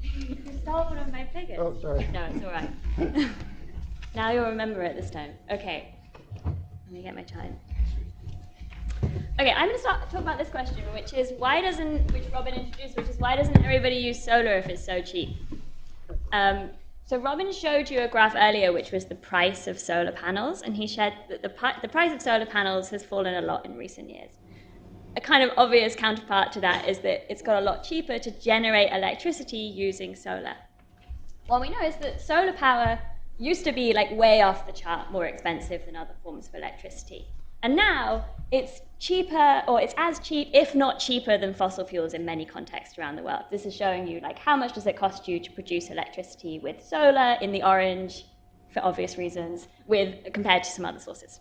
You stole one of my figures. Oh, sorry. No, it's all right. Now you'll remember it this time. Okay. Let me get my time. Okay, I'm going to talk about this question, which Robin introduced, which is why doesn't everybody use solar if it's so cheap? So Robin showed you a graph earlier, which was the price of solar panels, and he shared that the price of solar panels has fallen a lot in recent years. A kind of obvious counterpart to that is that it's got a lot cheaper to generate electricity using solar. What we know is that solar power used to be like way off the chart, more expensive than other forms of electricity. And now it's cheaper, or it's as cheap, if not cheaper, than fossil fuels in many contexts around the world. This is showing you like how much does it cost you to produce electricity with solar in the orange, for obvious reasons, compared to some other sources.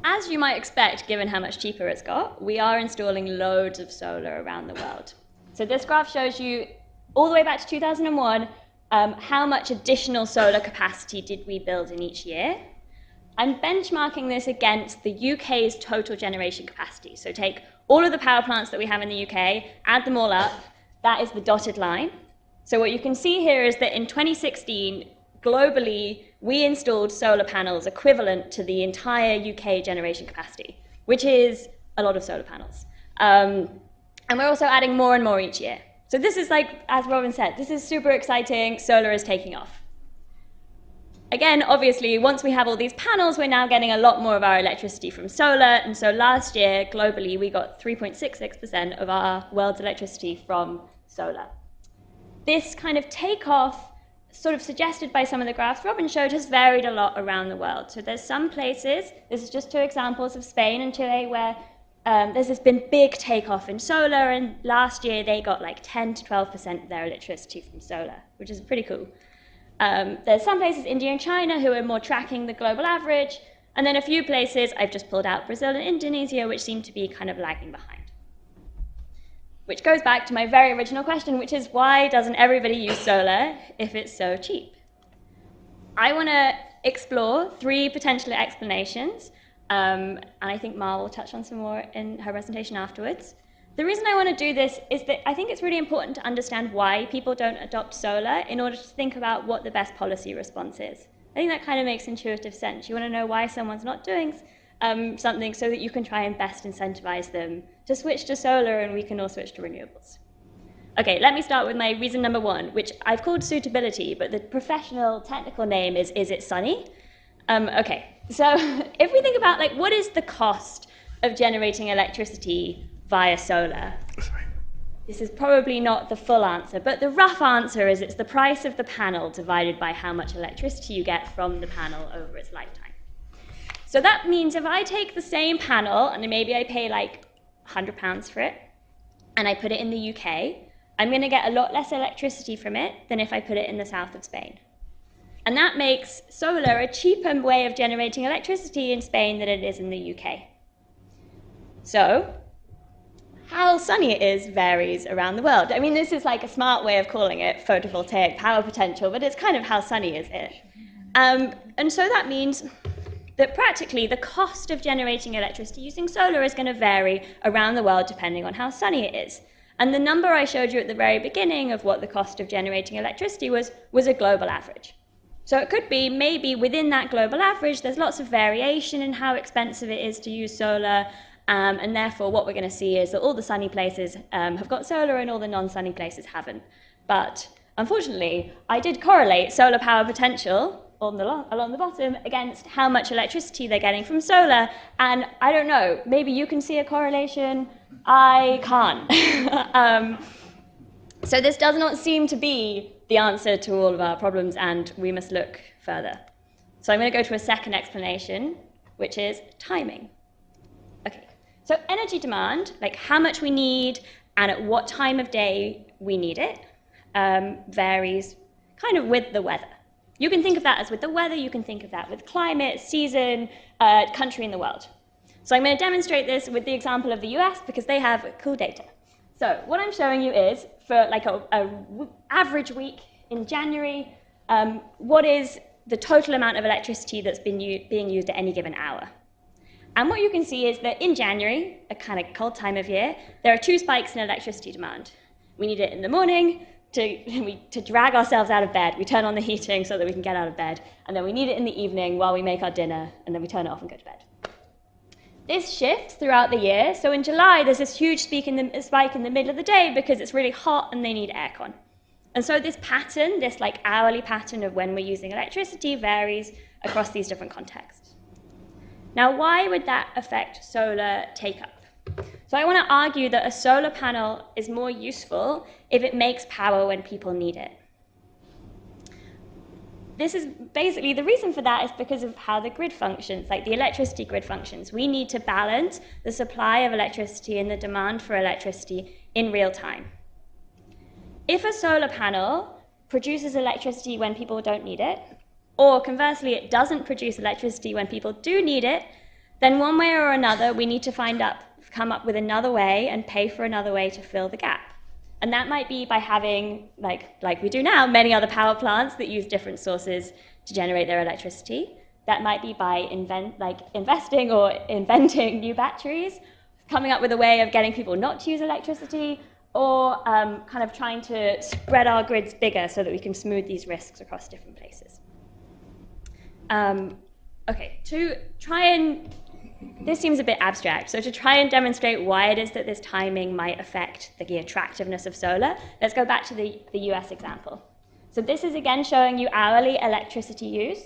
As you might expect, given how much cheaper it's got, we are installing loads of solar around the world. So this graph shows you, all the way back to 2001, how much additional solar capacity did we build in each year. I'm benchmarking this against the UK's total generation capacity. So take all of the power plants that we have in the UK, add them all up, that is the dotted line. So what you can see here is that in 2016, globally, we installed solar panels equivalent to the entire UK generation capacity, which is a lot of solar panels. And we're also adding more and more each year. So this is like, as Robin said, this is super exciting. Solar is taking off. Again, obviously, once we have all these panels, we're now getting a lot more of our electricity from solar. And so last year, globally, we got 3.66% of our world's electricity from solar. This kind of takeoff, sort of suggested by some of the graphs Robin showed, has varied a lot around the world. So there's some places, this is just two examples of Spain and Chile, where there's this been big takeoff in solar, and last year they got like 10 to 12% of their electricity from solar, which is pretty cool. There's some places, India and China, who are more tracking the global average, and then a few places, I've just pulled out Brazil and Indonesia, which seem to be kind of lagging behind. Which goes back to my very original question, which is why doesn't everybody use solar if it's so cheap? I want to explore three potential explanations. And I think Ma will touch on some more in her presentation afterwards. The reason I want to do this is that I think it's really important to understand why people don't adopt solar in order to think about what the best policy response is. I think that kind of makes intuitive sense. You want to know why someone's not doing something so that you can try and best incentivize them to switch to solar, and we can all switch to renewables. Okay, let me start with my reason number one, which I've called suitability, but the professional technical name is it sunny? Okay, so if we think about like what is the cost of generating electricity via solar? This is probably not the full answer, but the rough answer is it's the price of the panel divided by how much electricity you get from the panel over its lifetime. So that means if I take the same panel, and maybe I pay like £100 for it, and I put it in the UK, I'm going to get a lot less electricity from it than if I put it in the south of Spain. And that makes solar a cheaper way of generating electricity in Spain than it is in the UK. So how sunny it is varies around the world. I mean, this is like a smart way of calling it photovoltaic power potential, but it's kind of how sunny is it. And so that means that practically the cost of generating electricity using solar is going to vary around the world depending on how sunny it is. And the number I showed you at the very beginning of what the cost of generating electricity was a global average. So it could be maybe within that global average, there's lots of variation in how expensive it is to use solar, and therefore what we're going to see is that all the sunny places have got solar and all the non-sunny places haven't. But unfortunately, I did correlate solar power potential along the bottom against how much electricity they're getting from solar, and I don't know, maybe you can see a correlation, I can't. So this does not seem to be the answer to all of our problems, and we must look further. So I'm going to go to a second explanation, which is timing. Okay, so energy demand, like how much we need and at what time of day we need it, varies kind of with the weather. You can think of that as with the weather, you can think of that with climate, season, country in the world. So I'm going to demonstrate this with the example of the US because they have cool data. So what I'm showing you is for like an average week in January, what is the total amount of electricity that's been being used at any given hour. And what you can see is that in January, a kind of cold time of year, there are two spikes in electricity demand. We need it in the morning to drag ourselves out of bed. We turn on the heating so that we can get out of bed, and then we need it in the evening while we make our dinner, and then we turn it off and go to bed. This shifts throughout the year, so in July there's this huge spike in the middle of the day because it's really hot and they need aircon. And so this pattern, this like hourly pattern of when we're using electricity varies across these different contexts. Now, why would that affect solar take-up? So I want to argue that a solar panel is more useful if it makes power when people need it. This is basically, the reason for that is because of how the grid functions, like the electricity grid functions. We need to balance the supply of electricity and the demand for electricity in real time. If a solar panel produces electricity when people don't need it, or conversely, it doesn't produce electricity when people do need it, then one way or another, we need to come up with another way and pay for another way to fill the gap. And that might be by having, like we do now, many other power plants that use different sources to generate their electricity. That might be by investing or inventing new batteries, coming up with a way of getting people not to use electricity, or kind of trying to spread our grids bigger so that we can smooth these risks across different places. Okay, to try and, this seems a bit abstract, so to try and demonstrate why it is that this timing might affect the attractiveness of solar, let's go back to the US example. So this is again showing you hourly electricity use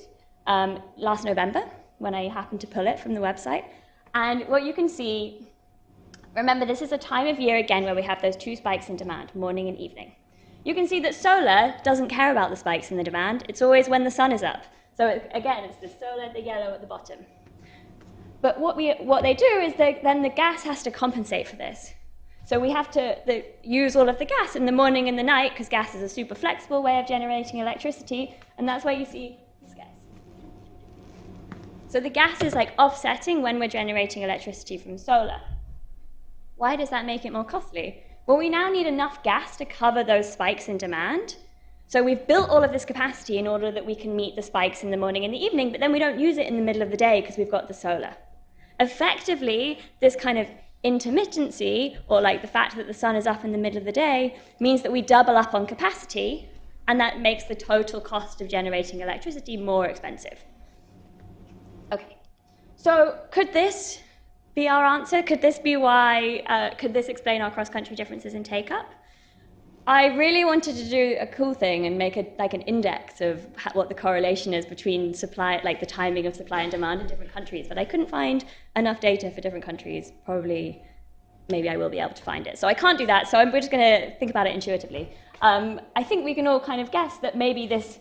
last November, when I happened to pull it from the website. And what you can see, remember this is a time of year again where we have those two spikes in demand, morning and evening. You can see that solar doesn't care about the spikes in the demand, it's always when the sun is up. So again, it's the solar, the yellow at the bottom. But what they do is then the gas has to compensate for this. So we have to use all of the gas in the morning and the night, because gas is a super flexible way of generating electricity, and that's why you see this gas. So the gas is like offsetting when we're generating electricity from solar. Why does that make it more costly? Well, we now need enough gas to cover those spikes in demand. So we've built all of this capacity in order that we can meet the spikes in the morning and the evening, but then we don't use it in the middle of the day because we've got the solar. effectively, this kind of intermittency, or like the fact that the sun is up in the middle of the day, means that we double up on capacity, and that makes the total cost of generating electricity more expensive. Okay, so could this be our answer? Could this be why, could this explain our cross-country differences in take-up? I really wanted to do a cool thing and make an index of what the correlation is between supply, like the timing of supply and demand in different countries, but I couldn't find enough data for different countries. Probably, maybe I will be able to find it. So I can't do that, so we're just going to think about it intuitively. I think we can all kind of guess that maybe this,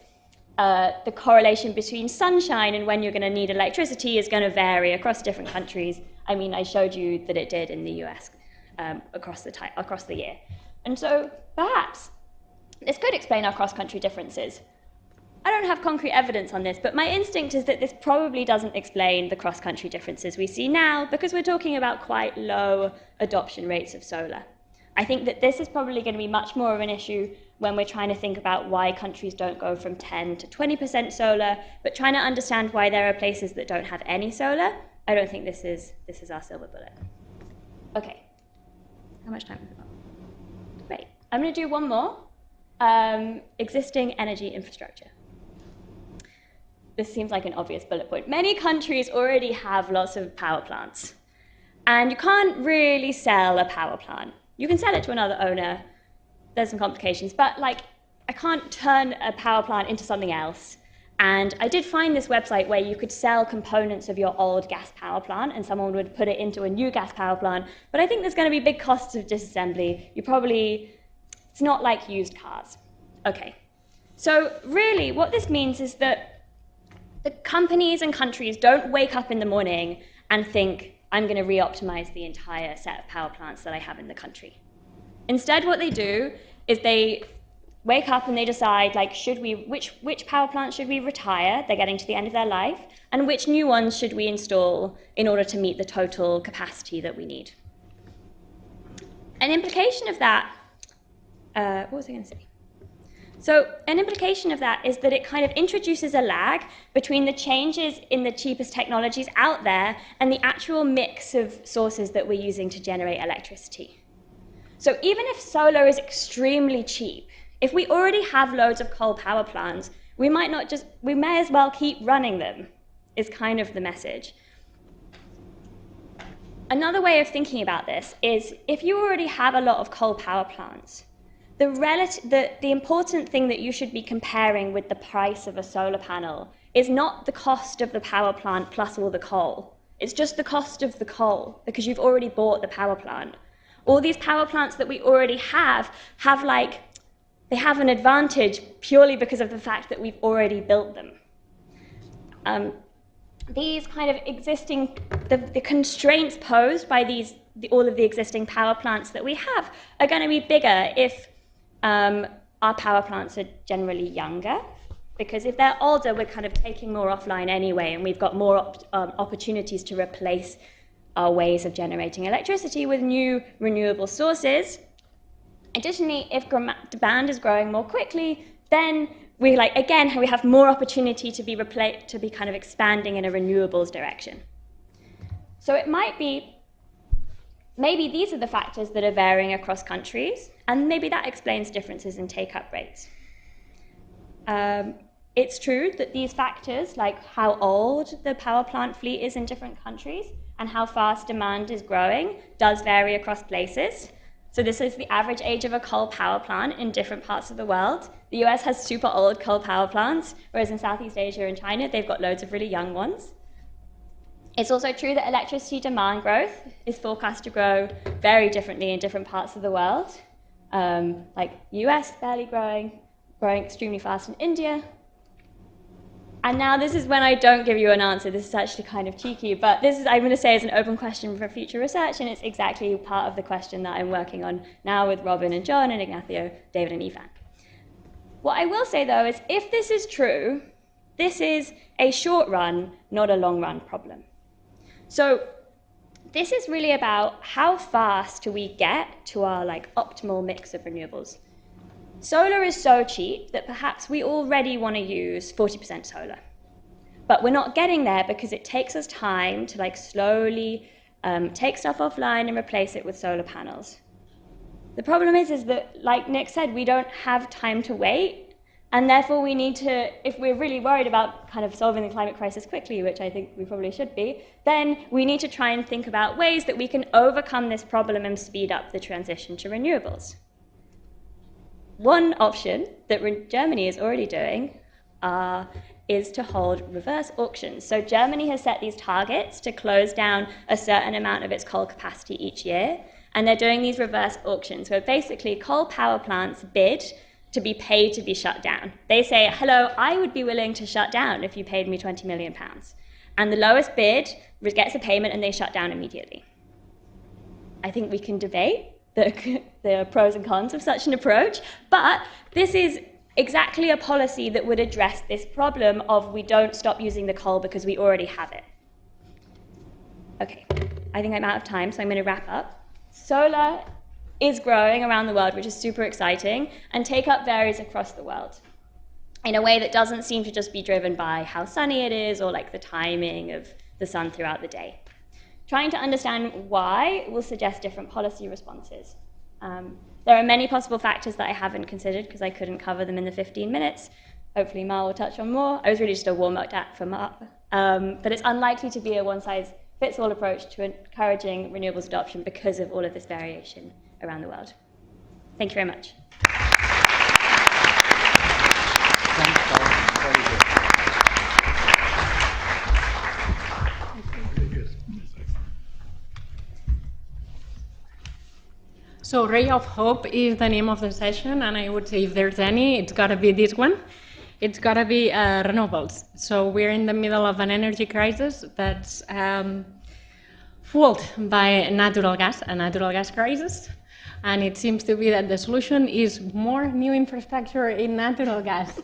the correlation between sunshine and when you're going to need electricity is going to vary across different countries. I mean, I showed you that it did in the US across the year. And so perhaps this could explain our cross-country differences. I don't have concrete evidence on this, but my instinct is that this probably doesn't explain the cross-country differences we see now, because we're talking about quite low adoption rates of solar. I think that this is probably going to be much more of an issue when we're trying to think about why countries don't go from 10 to 20% solar, but trying to understand why there are places that don't have any solar. I don't think this is our silver bullet. Okay, how much time have we got? Great. I'm going to do one more. Existing energy infrastructure. This seems like an obvious bullet point. Many countries already have lots of power plants, and you can't really sell a power plant. You can sell it to another owner. There's some complications, but like I can't turn a power plant into something else. And I did find this website where you could sell components of your old gas power plant and someone would put it into a new gas power plant. But I think there's going to be big costs of disassembly. It's not like used cars. Okay. So really what this means is that the companies and countries don't wake up in the morning and think, I'm going to re-optimize the entire set of power plants that I have in the country. Instead, what they do is they wake up and they decide, like, which power plants should we retire? They're getting to the end of their life. And which new ones should we install in order to meet the total capacity that we need? An implication of that, what was I going to say? So an implication of that is that it kind of introduces a lag between the changes in the cheapest technologies out there and the actual mix of sources that we're using to generate electricity. So even if solar is extremely cheap, if we already have loads of coal power plants, we may as well keep running them, is kind of the message. Another way of thinking about this is if you already have a lot of coal power plants, the important thing that you should be comparing with the price of a solar panel is not the cost of the power plant plus all the coal. It's just the cost of the coal, because you've already bought the power plant. All these power plants that we already have they have an advantage purely because of the fact that we've already built them. These kind of existing, the constraints posed by all of the existing power plants that we have are going to be bigger if our power plants are generally younger, because if they're older, we're kind of taking more offline anyway, and we've got more opportunities to replace our ways of generating electricity with new renewable sources. Additionally, if demand is growing more quickly, then we have more opportunity to be kind of expanding in a renewables direction. So it might be, maybe these are the factors that are varying across countries, and maybe that explains differences in take-up rates. It's true that these factors, like how old the power plant fleet is in different countries and how fast demand is growing, does vary across places. So this is the average age of a coal power plant in different parts of the world. The US has super old coal power plants, whereas in Southeast Asia and China, they've got loads of really young ones. It's also true that electricity demand growth is forecast to grow very differently in different parts of the world. Like US, barely growing extremely fast in India. And now this is when I don't give you an answer. This is actually kind of cheeky, but I'm going to say is an open question for future research, and it's exactly part of the question that I'm working on now with Robin and John and Ignacio, David and Ivan. What I will say, though, is if this is true, this is a short run, not a long run problem. So this is really about how fast do we get to our optimal mix of renewables. Solar is so cheap that perhaps we already want to use 40% solar. But we're not getting there because it takes us time to like slowly take stuff offline and replace it with solar panels. The problem is that, like Nick said, we don't have time to wait, and therefore we need to, if we're really worried about kind of solving the climate crisis quickly, which I think we probably should be, then we need to try and think about ways that we can overcome this problem and speed up the transition to renewables. One option that Germany is already doing is to hold reverse auctions. So Germany has set these targets to close down a certain amount of its coal capacity each year, and they're doing these reverse auctions where basically coal power plants bid to be paid to be shut down. They say, hello, I would be willing to shut down if you paid me £20 million. And the lowest bid gets a payment and they shut down immediately. I think we can debate the pros and cons of such an approach, but this is exactly a policy that would address this problem of we don't stop using the coal because we already have it. Okay, I think I'm out of time, so I'm going to wrap up. Solar is growing around the world, which is super exciting, and take-up varies across the world in a way that doesn't seem to just be driven by how sunny it is or like the timing of the sun throughout the day. Trying to understand why will suggest different policy responses. There are many possible factors that I haven't considered because I couldn't cover them in the 15 minutes. Hopefully Mar will touch on more. I was really just a warm-up for Mar. But it's unlikely to be a one-size-fits-all approach to encouraging renewables adoption because of all of this variation around the world. Thank you very much. So Ray of Hope is the name of the session, and I would say if there's any, it's got to be this one. It's got to be renewables. So we're in the middle of an energy crisis that's fueled by natural gas, a natural gas crisis. And it seems to be that the solution is more new infrastructure in natural gas.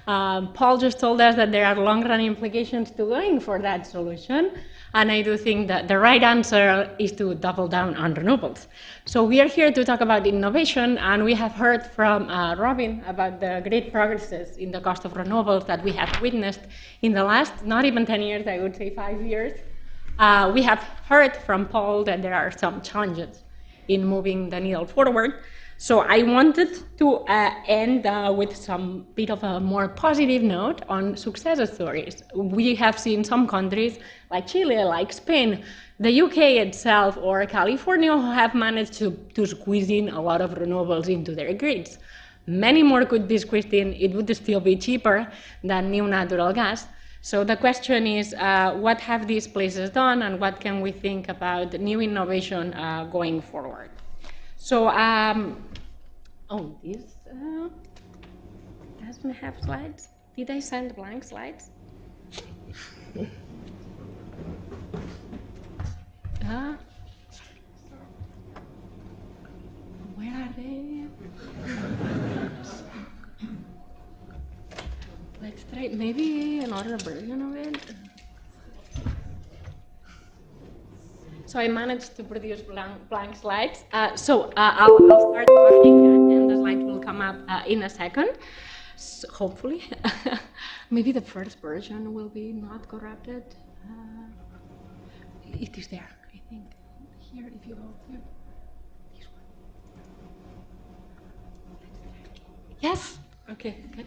Paul just told us that there are long-run implications to going for that solution. And I do think that the right answer is to double down on renewables. So we are here to talk about innovation, and we have heard from Robin about the great progresses in the cost of renewables that we have witnessed in the last, not even 10 years, I would say 5 years. We have heard from Paul that there are some challenges in moving the needle forward. So I wanted to end with some bit of a more positive note on success stories. We have seen some countries like Chile, like Spain, the UK itself, or California who have managed to squeeze in a lot of renewables into their grids. Many more could be squeezed in. It would still be cheaper than new natural gas. So the question is, what have these places done, and what can we think about new innovation going forward? So, this doesn't have slides. Did I send blank slides? Where are they? Let's try maybe another version of it. So I managed to produce blank slides. I'll start talking, and the slides will come up in a second. So hopefully, maybe the first version will be not corrupted. It is there, I think. Here, if you go here. This one. Yes. Okay. Good.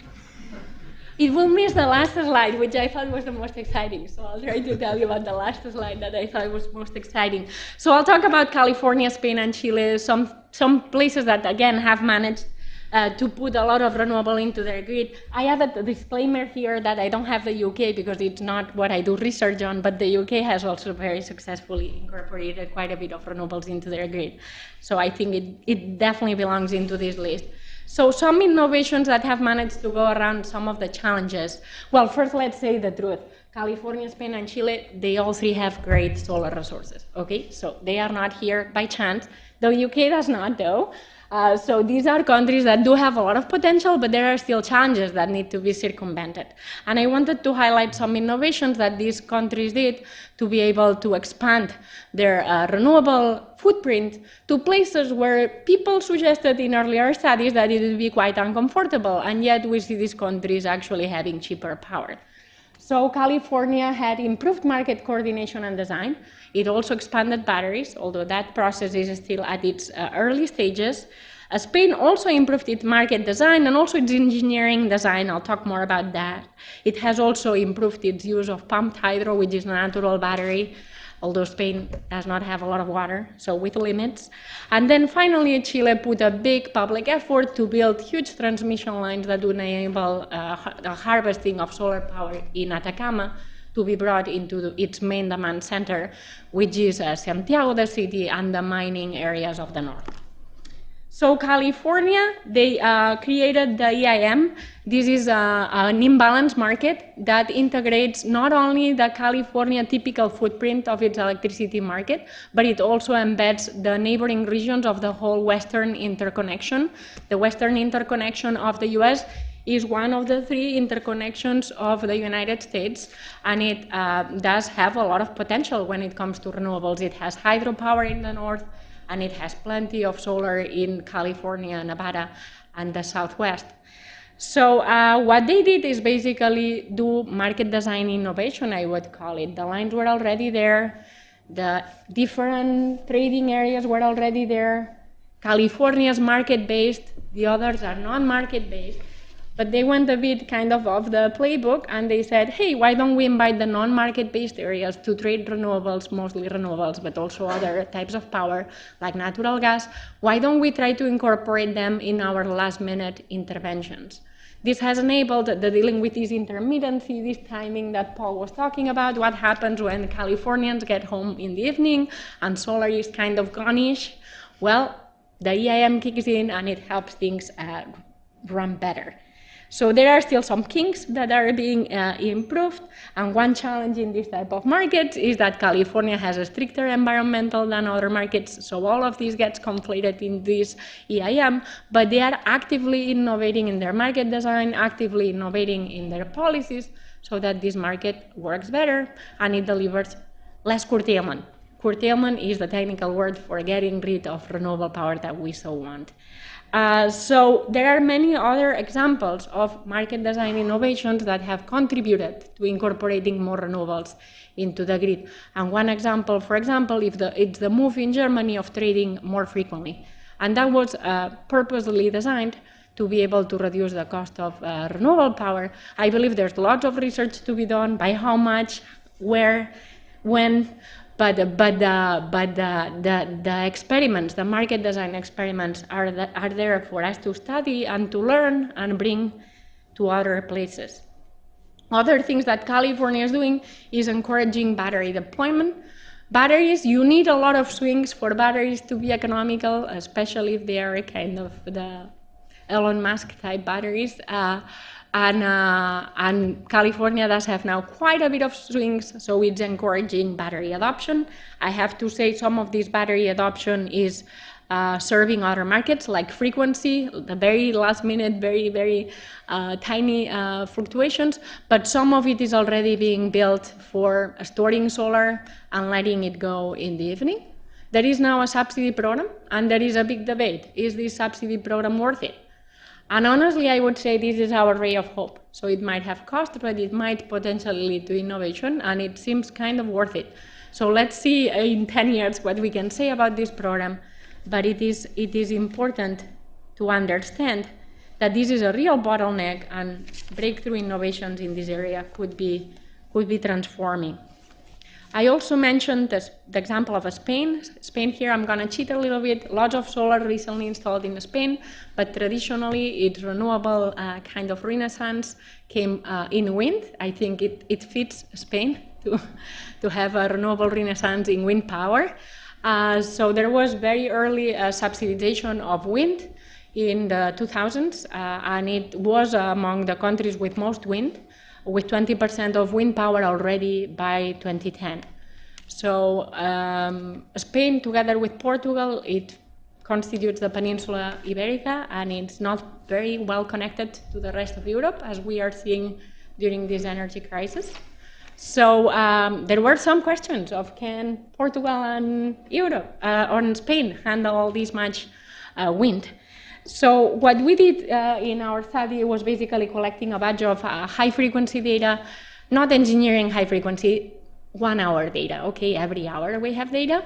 It will miss the last slide, which I thought was the most exciting. So I'll try to tell you about the last slide that I thought was most exciting. So I'll talk about California, Spain, and Chile, some places that, again, have managed to put a lot of renewable into their grid. I have a disclaimer here that I don't have the UK because it's not what I do research on, but the UK has also very successfully incorporated quite a bit of renewables into their grid. So I think it definitely belongs into this list. So some innovations that have managed to go around some of the challenges. Well, first, let's say the truth. California, Spain, and Chile, they all three have great solar resources, okay? So they are not here by chance. The UK does not, though. So these are countries that do have a lot of potential, but there are still challenges that need to be circumvented. And I wanted to highlight some innovations that these countries did to be able to expand their renewable footprint to places where people suggested in earlier studies that it would be quite uncomfortable, and yet we see these countries actually having cheaper power. So California had improved market coordination and design. It also expanded batteries, although that process is still at its early stages. Spain also improved its market design and also its engineering design. I'll talk more about that. It has also improved its use of pumped hydro, which is a natural battery, although Spain does not have a lot of water, so with limits. And then finally, Chile put a big public effort to build huge transmission lines that would enable the harvesting of solar power in Atacama to be brought into its main demand center, which is Santiago the city and the mining areas of the north. So California, they created the EIM. This is an imbalance market that integrates not only the California typical footprint of its electricity market, but it also embeds the neighboring regions of the whole Western interconnection. The Western interconnection of the US is one of the 3 interconnections of the United States, and it does have a lot of potential when it comes to renewables. It has hydropower in the north, and it has plenty of solar in California, Nevada, and the Southwest. So what they did is basically do market design innovation, I would call it. The lines were already there. The different trading areas were already there. California's market-based. The others are non-market-based. But they went a bit kind of off the playbook, and they said, hey, why don't we invite the non-market-based areas to trade renewables, mostly renewables, but also other types of power, like natural gas? Why don't we try to incorporate them in our last-minute interventions? This has enabled the dealing with this intermittency, this timing that Paul was talking about. What happens when Californians get home in the evening and solar is kind of gone-ish? Well, the EIM kicks in, and it helps things run better. So there are still some kinks that are being improved, and one challenge in this type of markets is that California has a stricter environmental than other markets, so all of this gets conflated in this EIM, but they are actively innovating in their market design, actively innovating in their policies, so that this market works better and it delivers less curtailment. Curtailment is the technical word for getting rid of renewable power that we so want. So there are many other examples of market design innovations that have contributed to incorporating more renewables into the grid. And one example, for example, it's the move in Germany of trading more frequently. And that was purposely designed to be able to reduce the cost of renewable power. I believe there's lots of research to be done, by how much, where, when, but the experiments, the market design experiments are there for us to study and to learn and bring to other places. Other things that California is doing is encouraging battery deployment. Batteries, you need a lot of swings for batteries to be economical, especially if they are kind of the Elon Musk type batteries. And California does have now quite a bit of swings, so it's encouraging battery adoption. I have to say some of this battery adoption is serving other markets like frequency, the very last minute, very tiny fluctuations, but some of it is already being built for storing solar and letting it go in the evening. There is now a subsidy program, and there is a big debate. Is this subsidy program worth it? And honestly, I would say this is our ray of hope. So it might have cost, but it might potentially lead to innovation, and it seems kind of worth it. So let's see in 10 years what we can say about this program. But it is important to understand that this is a real bottleneck, and breakthrough innovations in this area could be transforming. I also mentioned the example of Spain. Spain here, I'm going to cheat a little bit. Lots of solar recently installed in Spain, but traditionally its renewable kind of renaissance came in wind. I think it fits Spain to have a renewable renaissance in wind power. So there was very early subsidization of wind in the 2000s, and it was among the countries with most wind, with 20% of wind power already by 2010. So Spain, together with Portugal, it constitutes the Peninsula Iberica, and it's not very well connected to the rest of Europe, as we are seeing during this energy crisis. So there were some questions of can Portugal and Europe or Spain handle this much wind? So what we did in our study was basically collecting a bunch of high-frequency data Not engineering high frequency, 1 hour data, okay, every hour we have data.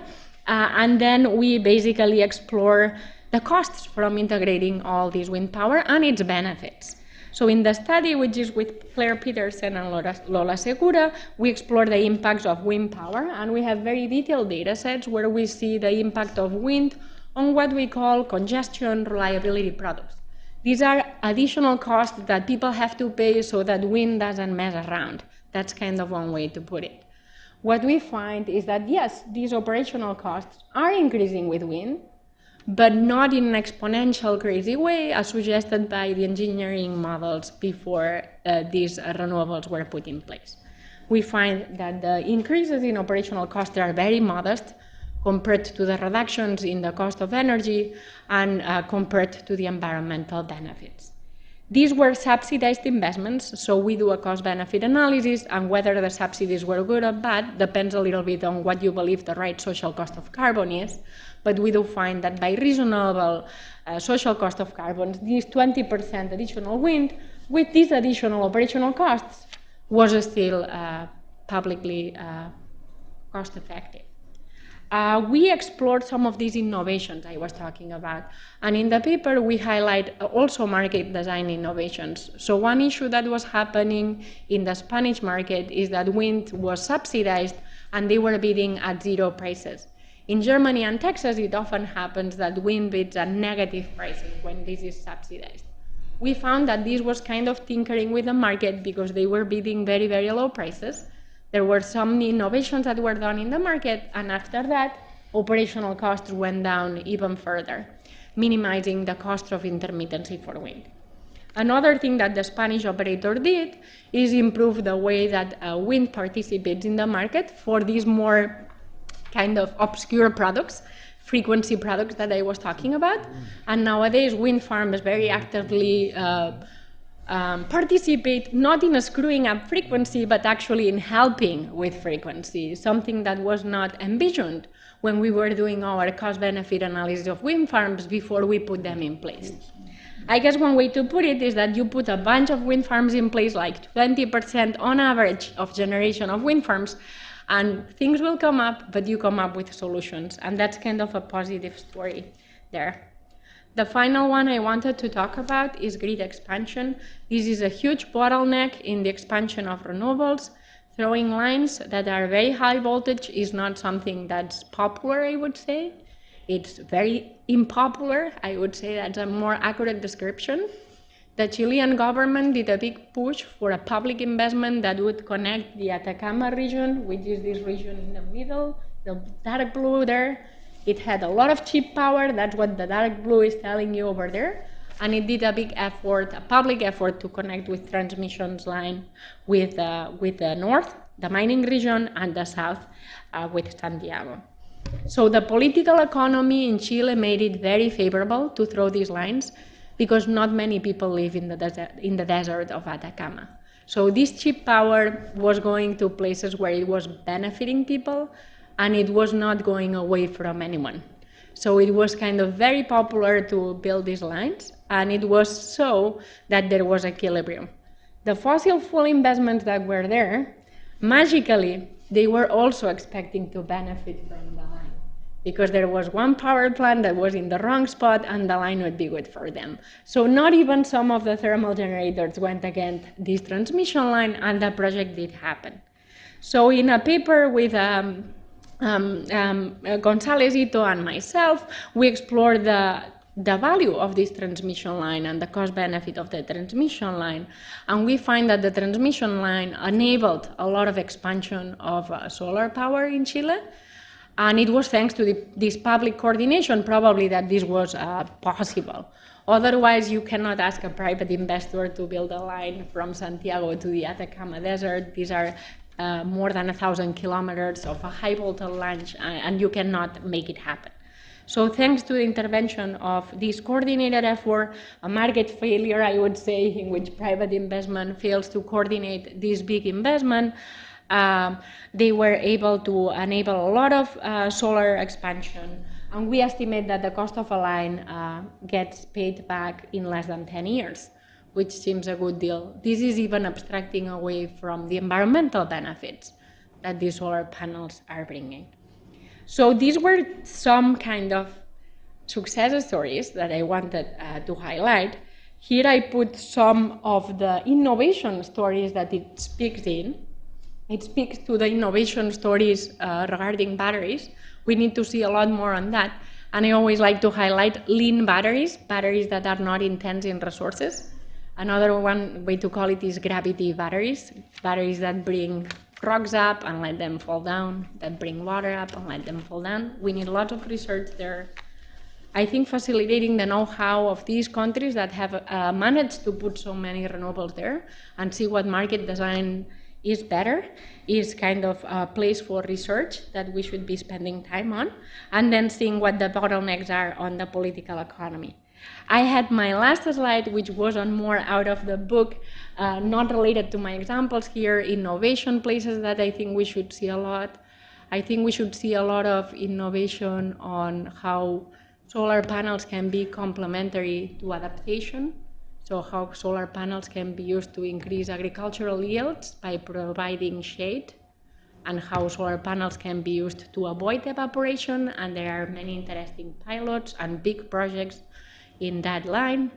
And then we basically explore the costs from integrating all this wind power and its benefits. So in the study, which is with Claire Peterson and Lola Segura, we explore the impacts of wind power, and we have very detailed data sets where we see the impact of wind on what we call congestion reliability products. These are additional costs that people have to pay so that wind doesn't mess around. That's kind of one way to put it. What we find is that, yes, these operational costs are increasing with wind, but not in an exponential crazy way as suggested by the engineering models before these renewables were put in place. We find that the increases in operational costs are very modest compared to the reductions in the cost of energy and compared to the environmental benefits. These were subsidized investments, so we do a cost-benefit analysis, and whether the subsidies were good or bad depends a little bit on what you believe the right social cost of carbon is, but we do find that by reasonable social cost of carbon, this 20% additional wind with these additional operational costs was still publicly cost-effective. We explored some of these innovations I was talking about, and in the paper we highlight also market design innovations. So one issue that was happening in the Spanish market is that wind was subsidized and they were bidding at zero prices. In Germany and Texas, it often happens that wind bids at negative prices when this is subsidized. We found that this was kind of tinkering with the market because they were bidding very, very low prices. There were some innovations that were done in the market, and after that, operational costs went down even further, minimizing the cost of intermittency for wind. Another thing that the Spanish operator did is improve the way that wind participates in the market for these more kind of obscure products, frequency products that I was talking about. And nowadays, wind farms very actively participate not in screwing up frequency, but actually in helping with frequency, something that was not envisioned when we were doing our cost-benefit analysis of wind farms before we put them in place. I guess one way to put it is that you put a bunch of wind farms in place, like 20% on average of generation of wind farms, and things will come up, but you come up with solutions, and that's kind of a positive story there. The final one I wanted to talk about is grid expansion. This is a huge bottleneck in the expansion of renewables. Throwing lines that are very high voltage is not something that's popular, I would say. It's very unpopular. I would say that's a more accurate description. The Chilean government did a big push for a public investment that would connect the Atacama region, which is this region in the middle, the dark blue there. It had a lot of cheap power, that's what the dark blue is telling you over there, and it did a big effort, a public effort to connect with transmissions line with the north, the mining region, and the south with Santiago. So the political economy in Chile made it very favorable to throw these lines because not many people live in the desert of Atacama. So this cheap power was going to places where it was benefiting people, and it was not going away from anyone. So it was kind of very popular to build these lines, and it was so that there was equilibrium. The fossil fuel investments that were there, magically, they were also expecting to benefit from the line, because there was one power plant that was in the wrong spot, and the line would be good for them. So not even some of the thermal generators went against this transmission line, and the project did happen. So in a paper with González Ito and myself, we explored the value of this transmission line and the cost benefit of the transmission line. And we find that the transmission line enabled a lot of expansion of solar power in Chile. And it was thanks to this public coordination, probably, that this was possible. Otherwise, you cannot ask a private investor to build a line from Santiago to the Atacama Desert. These are more than 1,000 kilometers of a high voltage line, and you cannot make it happen. So thanks to the intervention of this coordinated effort, a market failure, I would say, in which private investment fails to coordinate this big investment, they were able to enable a lot of solar expansion. And we estimate that the cost of a line gets paid back in less than 10 years. which seems a good deal. This is even abstracting away from the environmental benefits that these solar panels are bringing. So these were some kind of success stories that I wanted to highlight. Here I put some of the innovation stories that it speaks in. It speaks to the innovation stories regarding batteries. We need to see a lot more on that. And I always like to highlight lean batteries, batteries that are not intense in resources. Another one way to call it is gravity batteries, batteries that bring rocks up and let them fall down, that bring water up and let them fall down. We need lots of research there. I think facilitating the know-how of these countries that have managed to put so many renewables there and see what market design is better is kind of a place for research that we should be spending time on, and then seeing what the bottlenecks are on the political economy. I had my last slide, which was on more out of the book, not related to my examples here, innovation places that I think we should see a lot. I think we should see a lot of innovation on how solar panels can be complementary to adaptation. So how solar panels can be used to increase agricultural yields by providing shade, and how solar panels can be used to avoid evaporation. And there are many interesting pilots and big projects in that line.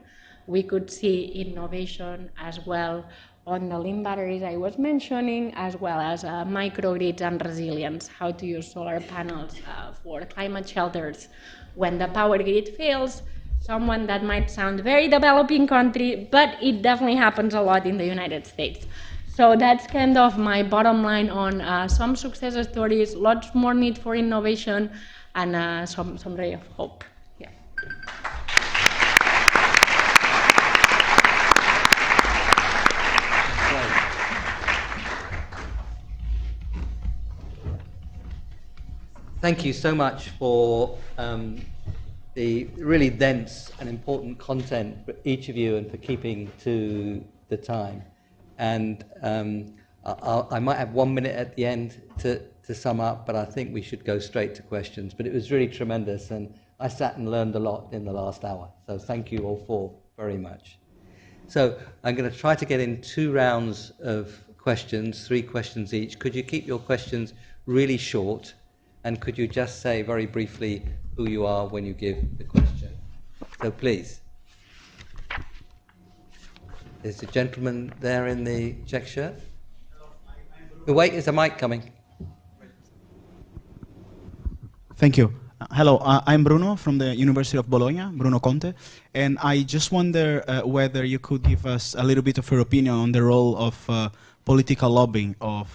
We could see innovation as well on the lean batteries I was mentioning, as well as microgrids and resilience, how to use solar panels for climate shelters when the power grid fails. Someone that might sound very developing country, but it definitely happens a lot in the United States. So that's kind of my bottom line on some success stories, lots more need for innovation, and some ray of hope. Yeah. Thank you so much for the really dense and important content for each of you, and for keeping to the time. And I might have 1 minute at the end to sum up, but I think we should go straight to questions. But it was really tremendous, and I sat and learned a lot in the last hour. So thank you all four very much. So I'm going to try to get in 2 rounds of questions, 3 questions each. Could you keep your questions really short? And could you just say very briefly who you are when you give the question? So please. There's a gentleman there in the check shirt. Wait, is a mic coming? Thank you. Hello, I'm Bruno from the University of Bologna, Bruno Conte, and I just wonder whether you could give us a little bit of your opinion on the role of political lobbying of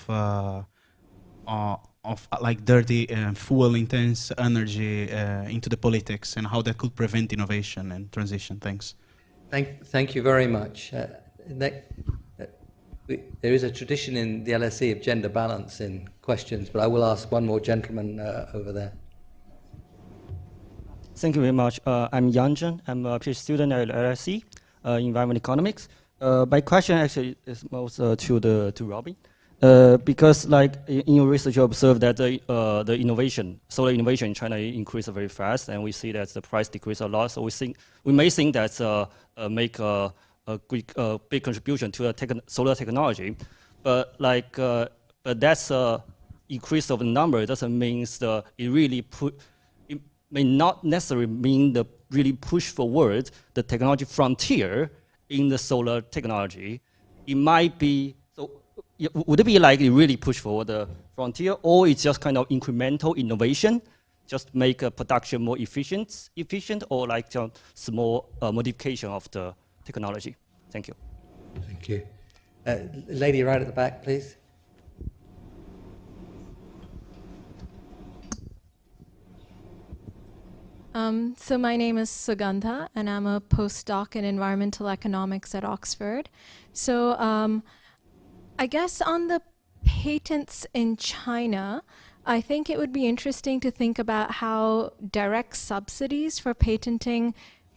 like dirty fuel-intense energy into the politics, and how that could prevent innovation and transition. Thanks. Thank you very much. There is a tradition in the LSE of gender balance in questions, but I will ask one more gentleman over there. Thank you very much. I'm Yang Zhen. I'm a PhD student at LSE, Environment Economics. My question actually is most to Robin. Because like in your research, you observe that the solar innovation in China increased very fast, and we see that the price decreased a lot. So we may think that's make a big contribution to the solar technology, but like but that's increase of the number doesn't mean it may not necessarily mean the really push forward the technology frontier in the solar technology. It might be. Would it be like it really push forward the frontier, or it's just kind of incremental innovation, just make a production more efficient, or like just small modification of the technology? Thank you. Thank you. Lady right at the back, please. So my name is Sugandha, and I'm a postdoc in environmental economics at Oxford. So I guess on the patents in China, I think it would be interesting to think about how direct subsidies for patenting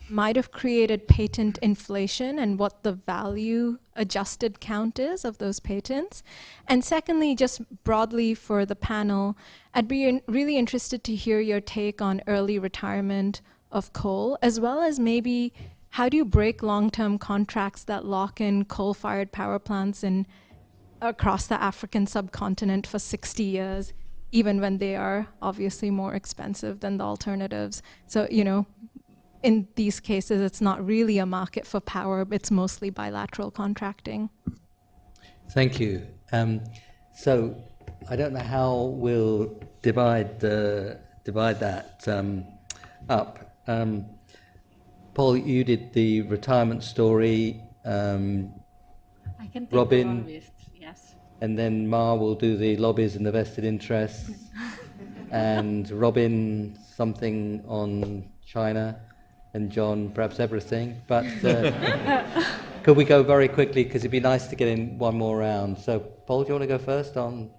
might have created patent inflation, and what the value adjusted count is of those patents. And secondly, just broadly for the panel, I'd be really interested to hear your take on early retirement of coal, as well as maybe how do you break long-term contracts that lock in coal-fired power plants across the African subcontinent for 60 years, even when they are obviously more expensive than the alternatives? So, in these cases, it's not really a market for power, it's mostly bilateral contracting. Thank you. So I don't know how we'll divide that up. Paul, you did the retirement story. I can take Robin, the lobbyists, yes. and then Ma will do the lobbies and the vested interests, and Robin something on China, and John perhaps everything. But could we go very quickly, because it'd be nice to get in one more round. So Paul, do you want to go first on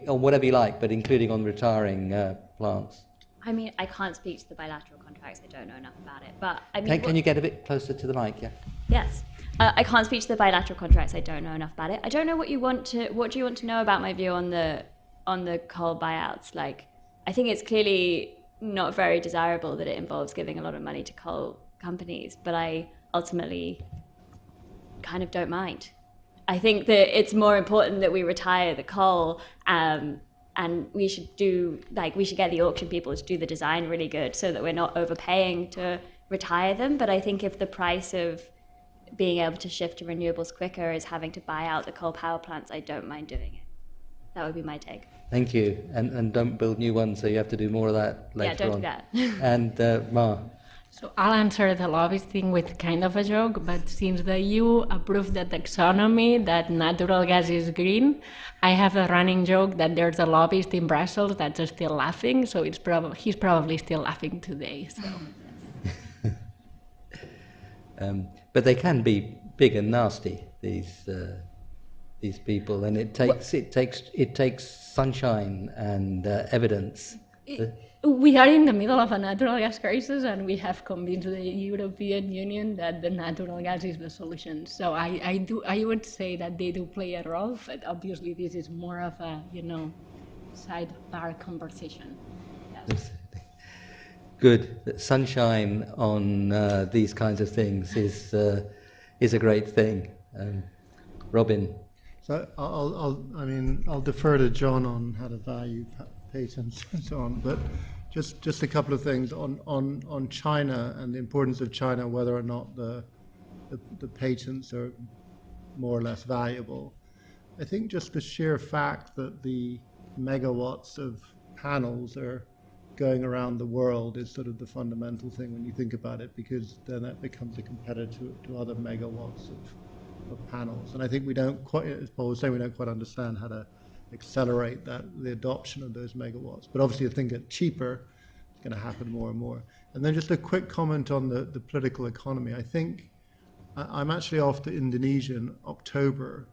whatever you like, but including on retiring plants? I mean, I can't speak to the bilateral contracts. I don't know enough about it. But I mean, Can you get a bit closer to the mic? Yeah. Yes. I can't speak to the bilateral contracts. I don't know enough about it. I don't know what do you want to know about my view on the coal buyouts? Like, I think it's clearly not very desirable that it involves giving a lot of money to coal companies, but I ultimately kind of don't mind. I think that it's more important that we retire the coal, and we should get the auction people to do the design really good so that we're not overpaying to retire them. But I think if the price of being able to shift to renewables quicker is having to buy out the coal power plants, I don't mind doing it. That would be my take. Thank you. And don't build new ones, so you have to do more of that later on. Yeah, don't do that. And Ma. So I'll answer the lobbyist thing with kind of a joke, but since the EU approved the taxonomy that natural gas is green, I have a running joke that there's a lobbyist in Brussels that's still laughing, so he's probably still laughing today. So. But they can be big and nasty, these people, and it takes sunshine and evidence. We are in the middle of a natural gas crisis, and we have convinced the European Union that the natural gas is the solution. So I would say that they do play a role, but obviously this is more of a sidebar conversation. Yes. Good. Sunshine on these kinds of things is a great thing. Robin. So I'll defer to John on how to value patents and so on, but just a couple of things on China and the importance of China, whether or not the patents are more or less valuable. I think just the sheer fact that the megawatts of panels are going around the world is sort of the fundamental thing when you think about it, because then that becomes a competitor to other megawatts of panels. And I think we don't quite, as Paul was saying, we don't quite understand how to accelerate the adoption of those megawatts. But obviously, if things get cheaper, it's going to happen more and more. And then just a quick comment on the political economy. I think I'm actually off to Indonesia in October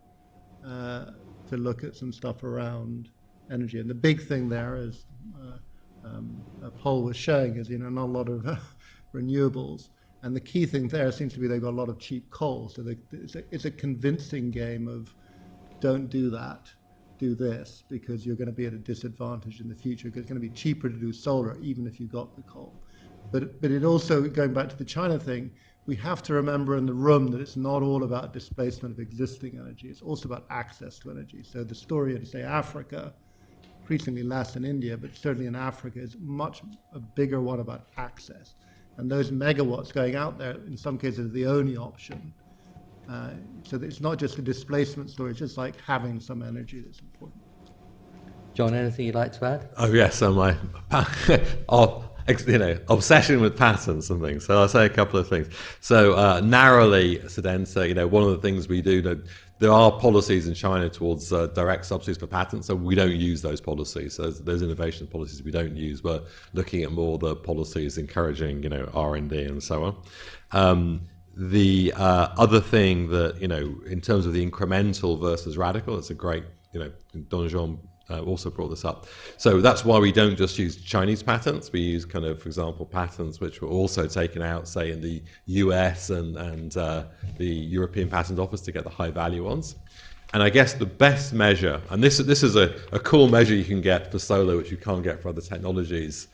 to look at some stuff around energy. And the big thing there is, Pol was showing, is not a lot of renewables. And the key thing there seems to be they've got a lot of cheap coal. So it's a convincing game of don't do that. Do this, because you're going to be at a disadvantage in the future, because it's going to be cheaper to do solar even if you got the coal. But it also, going back to the China thing, we have to remember in the room that it's not all about displacement of existing energy, it's also about access to energy. So the story in, say, Africa, increasingly less in India, but certainly in Africa, is much a bigger one about access. And those megawatts going out there, in some cases, are the only option. So that it's not just a displacement story, it's just like having some energy that's important. John, anything you'd like to add? Oh yes, so my obsession with patents and things. So I'll say a couple of things. So narrowly, Sedenza, one of the things we do, there are policies in China towards direct subsidies for patents, so we don't use those policies. So there's innovation policies we don't use. We're looking at more the policies encouraging, R&D and so on. The other thing that, in terms of the incremental versus radical, it's a great, Donjon also brought this up. So that's why we don't just use Chinese patents. We use for example, patents which were also taken out, say, in the US and the European Patent Office to get the high value ones. And I guess the best measure, and this is a cool measure you can get for solar, which you can't get for other technologies,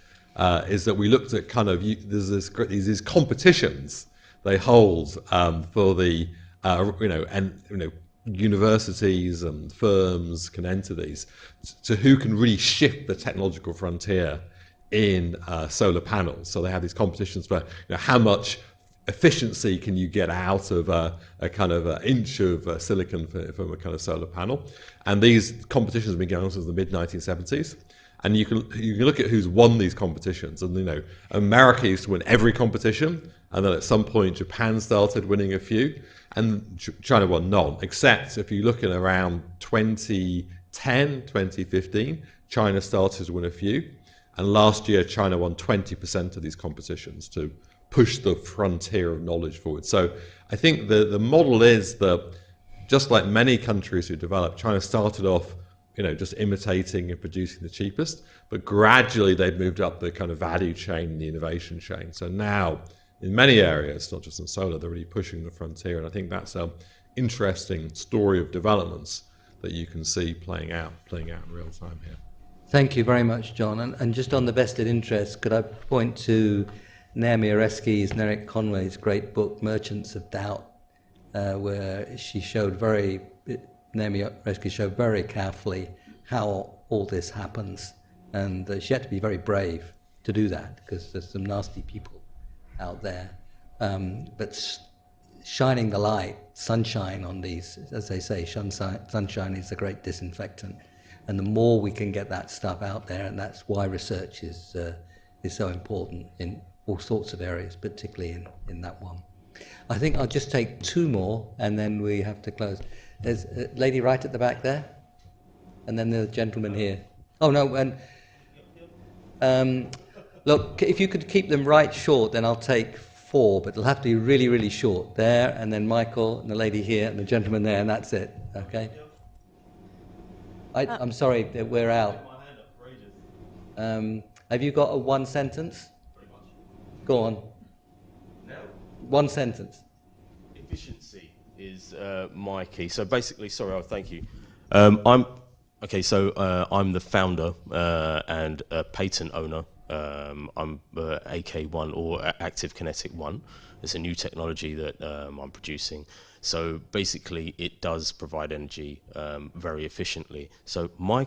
is that we looked at there's these competitions they hold for the universities and firms and entities to who can really shift the technological frontier in solar panels. So they have these competitions for how much efficiency can you get out of a kind of an inch of silicon from a kind of solar panel. And these competitions have been going on since the mid-1970s. And you can look at who's won these competitions. And America used to win every competition, and then at some point Japan started winning a few, and China won none. Except if you look at around 2010, 2015, China started to win a few. And last year China won 20% of these competitions to push the frontier of knowledge forward. So I think the model is that, just like many countries who developed, China started off just imitating and producing the cheapest, but gradually they've moved up the kind of value chain, the innovation chain. So now, in many areas, not just in solar, they're really pushing the frontier, and I think that's an interesting story of developments that you can see playing out in real time here. Thank you very much, John. And just on the vested interest, could I point to Naomi Oreskes and Eric Conway's great book, Merchants of Doubt, where Naomi Oreskes showed very carefully how all this happens. And she had to be very brave to do that, because there's some nasty people out there. But shining the light, sunshine on these, as they say, sunshine is a great disinfectant. And the more we can get that stuff out there, and that's why research is so important in all sorts of areas, particularly in that one. I think I'll just take two more, and then we have to close. There's a lady right at the back there, and then the gentleman here. Oh no, and look, if you could keep them right short, then I'll take four, but it'll have to be really, really short. There, and then Michael, and the lady here, and the gentleman there, and that's it. Okay. I'm sorry that we're out. Have you got a one sentence? Go on. No. One sentence. Efficiency is my key. So basically, thank you. I'm the founder and a patent owner. I'm AK1 or Active Kinetic 1. It's a new technology that I'm producing. So basically, it does provide energy very efficiently. So my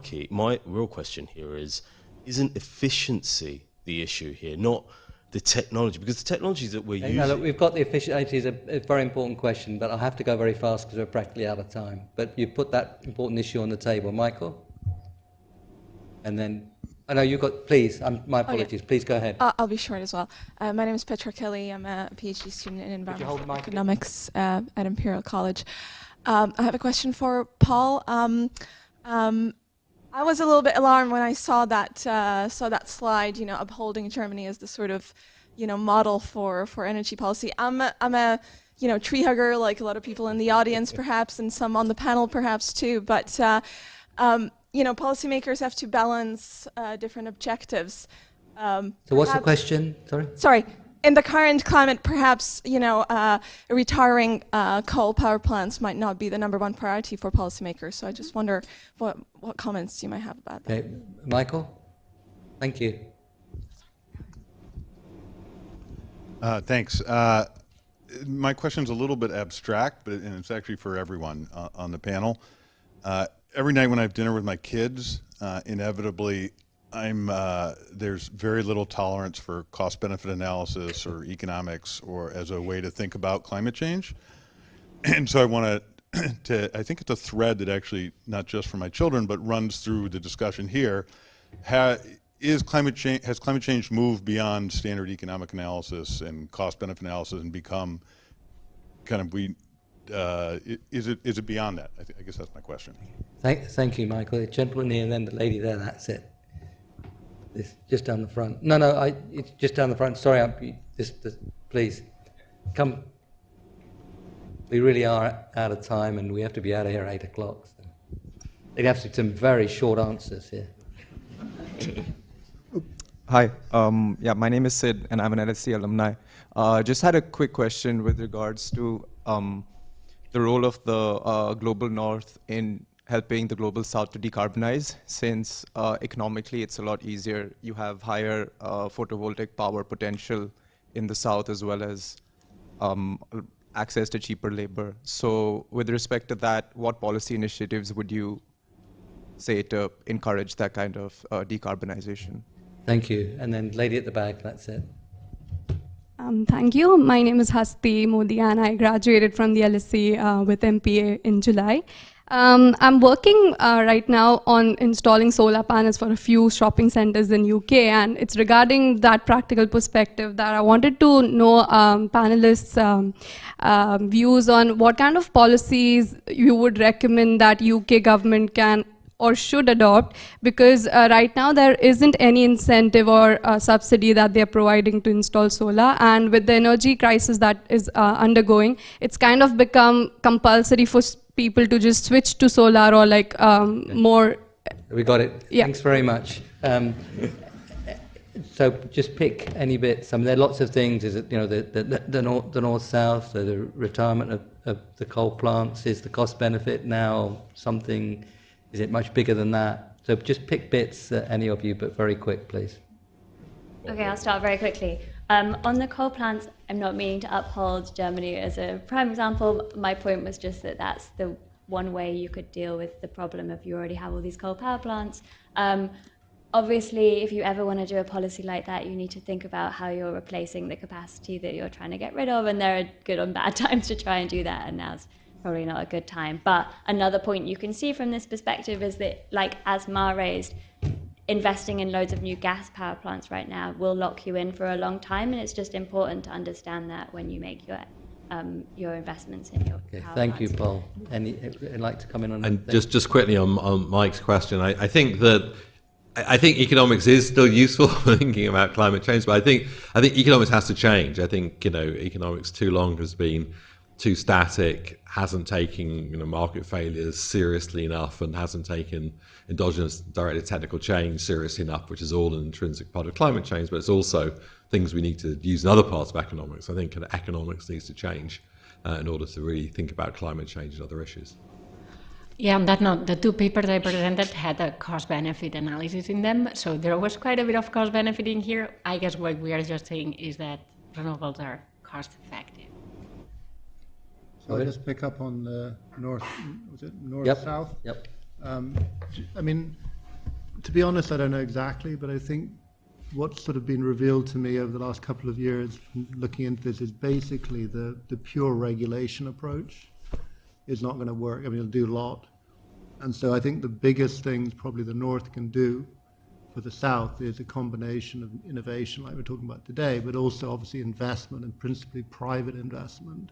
real question here is, isn't efficiency the issue here, not the technology? Because the technologies that we're using... No, look, we've got the efficiency is a very important question, but I'll have to go very fast because we're practically out of time. But you put that important issue on the table. Michael? And then... I know you've got... Please, my apologies. Okay. Please go ahead. I'll be short as well. My name is Petra Kelly. I'm a PhD student in environmental economics at Imperial College. I have a question for Paul. I was a little bit alarmed when I saw that slide, upholding Germany as the sort of, model for energy policy. I'm a tree hugger, like a lot of people in the audience, perhaps, and some on the panel, perhaps too. But policymakers have to balance different objectives. So what's the question? Sorry. In the current climate, perhaps, retiring coal power plants might not be the #1 priority for policymakers. So I just wonder what comments you might have about that. Okay. Michael? Thank you. Thanks. My question's a little bit abstract, and it's actually for everyone on the panel. Every night when I have dinner with my kids, inevitably, there's very little tolerance for cost-benefit analysis or economics or as a way to think about climate change. And so I want I think it's a thread that actually, not just for my children, but runs through the discussion here. Has climate change moved beyond standard economic analysis and cost-benefit analysis and become kind of, is it beyond that? I guess that's my question. Thank you, Michael. The gentleman here and then the lady there, that's it. This, just down the front. No, it's just down the front. Sorry, please, come. We really are out of time, and we have to be out of here at 8 o'clock. So. They'd have to be some very short answers here. Hi, my name is Sid, and I'm an LSE alumni. Just had a quick question with regards to the role of the Global North in helping the Global South to decarbonize, since economically it's a lot easier. You have higher photovoltaic power potential in the South, as well as access to cheaper labor. So with respect to that, what policy initiatives would you say to encourage that kind of decarbonization? Thank you. And then lady at the back, that's it. Thank you. My name is Hasti Modi and I graduated from the LSE with MPA in July. I'm working right now on installing solar panels for a few shopping centers in UK, and it's regarding that practical perspective that I wanted to know panelists' views on what kind of policies you would recommend that UK government can or should adopt, because right now there isn't any incentive or subsidy that they're providing to install solar, and with the energy crisis that is undergoing, it's kind of become compulsory for people to just switch to solar or like more. We got it. Yeah. Thanks very much. So just pick any bits. I mean, there are lots of things. Is it, the north-south, the retirement of the coal plants? Is the cost benefit now something? Is it much bigger than that? So just pick bits, any of you, but very quick, please. Okay, I'll start very quickly. On the coal plants, I'm not meaning to uphold Germany as a prime example. My point was just that that's the one way you could deal with the problem if you already have all these coal power plants. Obviously, if you ever want to do a policy like that, you need to think about how you're replacing the capacity that you're trying to get rid of, and there are good and bad times to try and do that, and now's probably not a good time. But another point you can see from this perspective is that, like as Ma raised, investing in loads of new gas power plants right now will lock you in for a long time, and it's just important to understand that when you make your investments in your power Thank you, plants. Paul. I'd like to come in on And that. just quickly on Mike's question, I think economics is still useful for thinking about climate change, but I think economics has to change. I think economics too long has been too static, hasn't taken market failures seriously enough, and hasn't taken endogenous directed technical change seriously enough, which is all an intrinsic part of climate change, but it's also things we need to use in other parts of economics. I think economics needs to change in order to really think about climate change and other issues. Yeah, on that note, the two papers I presented had a cost-benefit analysis in them, so there was quite a bit of cost-benefit in here. I guess what we are just saying is that renewables are cost-effective. So I'll just pick up on the north, was it north-south? Yep. I mean, to be honest, I don't know exactly, but I think what's sort of been revealed to me over the last couple of years from looking into this is basically the pure regulation approach is not going to work. I mean, it'll do a lot. And so I think the biggest things probably the North can do for the South is a combination of innovation like we're talking about today, but also obviously investment, and principally private investment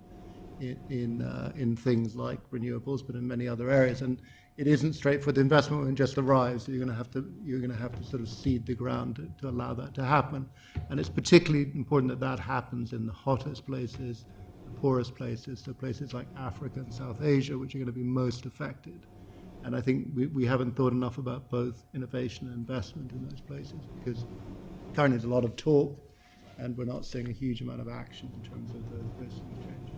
in things like renewables, but in many other areas. And it isn't straightforward. The investment won't just arrive, so you're going to have to sort of seed the ground to allow that to happen. And it's particularly important that that happens in the hottest places, the poorest places, so places like Africa and South Asia, which are going to be most affected. And I think we haven't thought enough about both innovation and investment in those places, because currently there's a lot of talk, and we're not seeing a huge amount of action in terms of those things changing.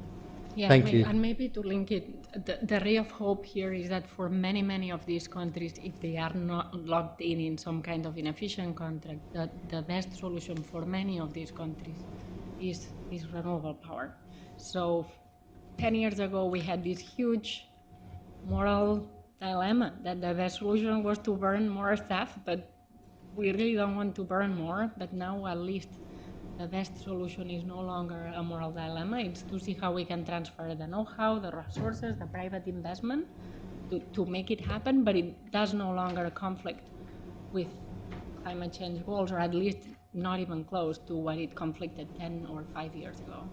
Yeah, Thank you. And maybe to link it, the ray of hope here is that for many, many of these countries, if they are not locked in some kind of inefficient contract, the best solution for many of these countries is renewable power. So 10 years ago, we had this huge moral dilemma that the best solution was to burn more stuff, but we really don't want to burn more. But now at least the best solution is no longer a moral dilemma. It's to see how we can transfer the know-how, the resources, the private investment to make it happen, but it does no longer conflict with climate change goals, or at least not even close to what it conflicted 10 or 5 years ago.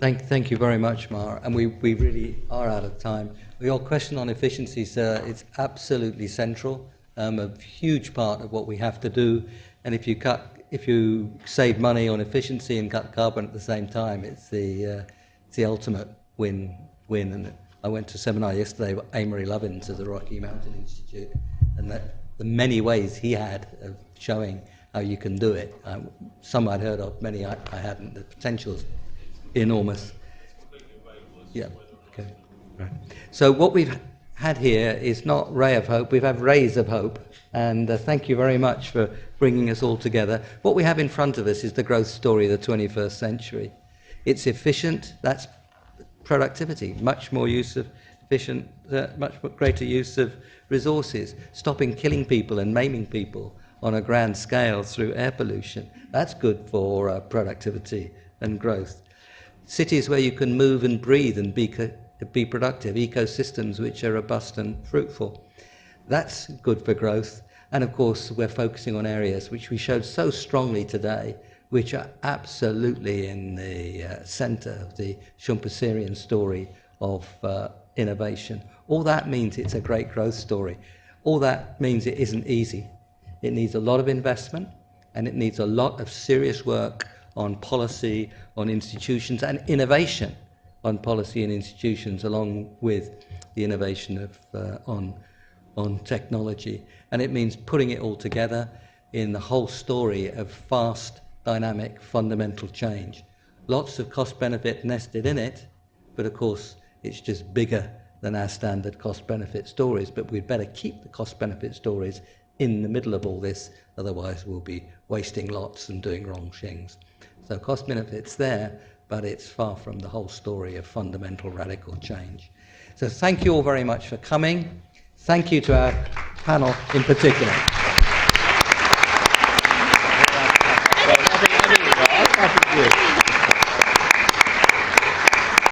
Thank you very much, Mar. And we really are out of time. Your question on efficiency, sir, it's absolutely central, a huge part of what we have to do. And if you save money on efficiency and cut carbon at the same time, it's the ultimate win. And I went to a seminar yesterday with Amory Lovins of the Rocky Mountain Institute, and the many ways he had of showing how you can do it. Some I'd heard of, many I hadn't. The potential's enormous. Yeah. Okay. Right. So what we've had here is not ray of hope. We've had rays of hope. And thank you very much for bringing us all together. What we have in front of us is the growth story of the 21st century. It's efficient, that's productivity, much more use of efficient, much greater use of resources, stopping killing people and maiming people on a grand scale through air pollution. That's good for productivity and growth. Cities where you can move and breathe and be productive, ecosystems which are robust and fruitful. That's good for growth. And of course, we're focusing on areas which we showed so strongly today, which are absolutely in the center of the Schumpeterian story of innovation. All that means it's a great growth story. All that means it isn't easy. It needs a lot of investment, and it needs a lot of serious work on policy, on institutions, and innovation on policy and institutions, along with the innovation of on technology. And it means putting it all together in the whole story of fast, dynamic, fundamental change. Lots of cost-benefit nested in it, but of course it's just bigger than our standard cost-benefit stories. But we'd better keep the cost-benefit stories in the middle of all this, otherwise we'll be wasting lots and doing wrong things. So cost-benefit's there, but it's far from the whole story of fundamental radical change. So thank you all very much for coming. Thank you to our panel in particular.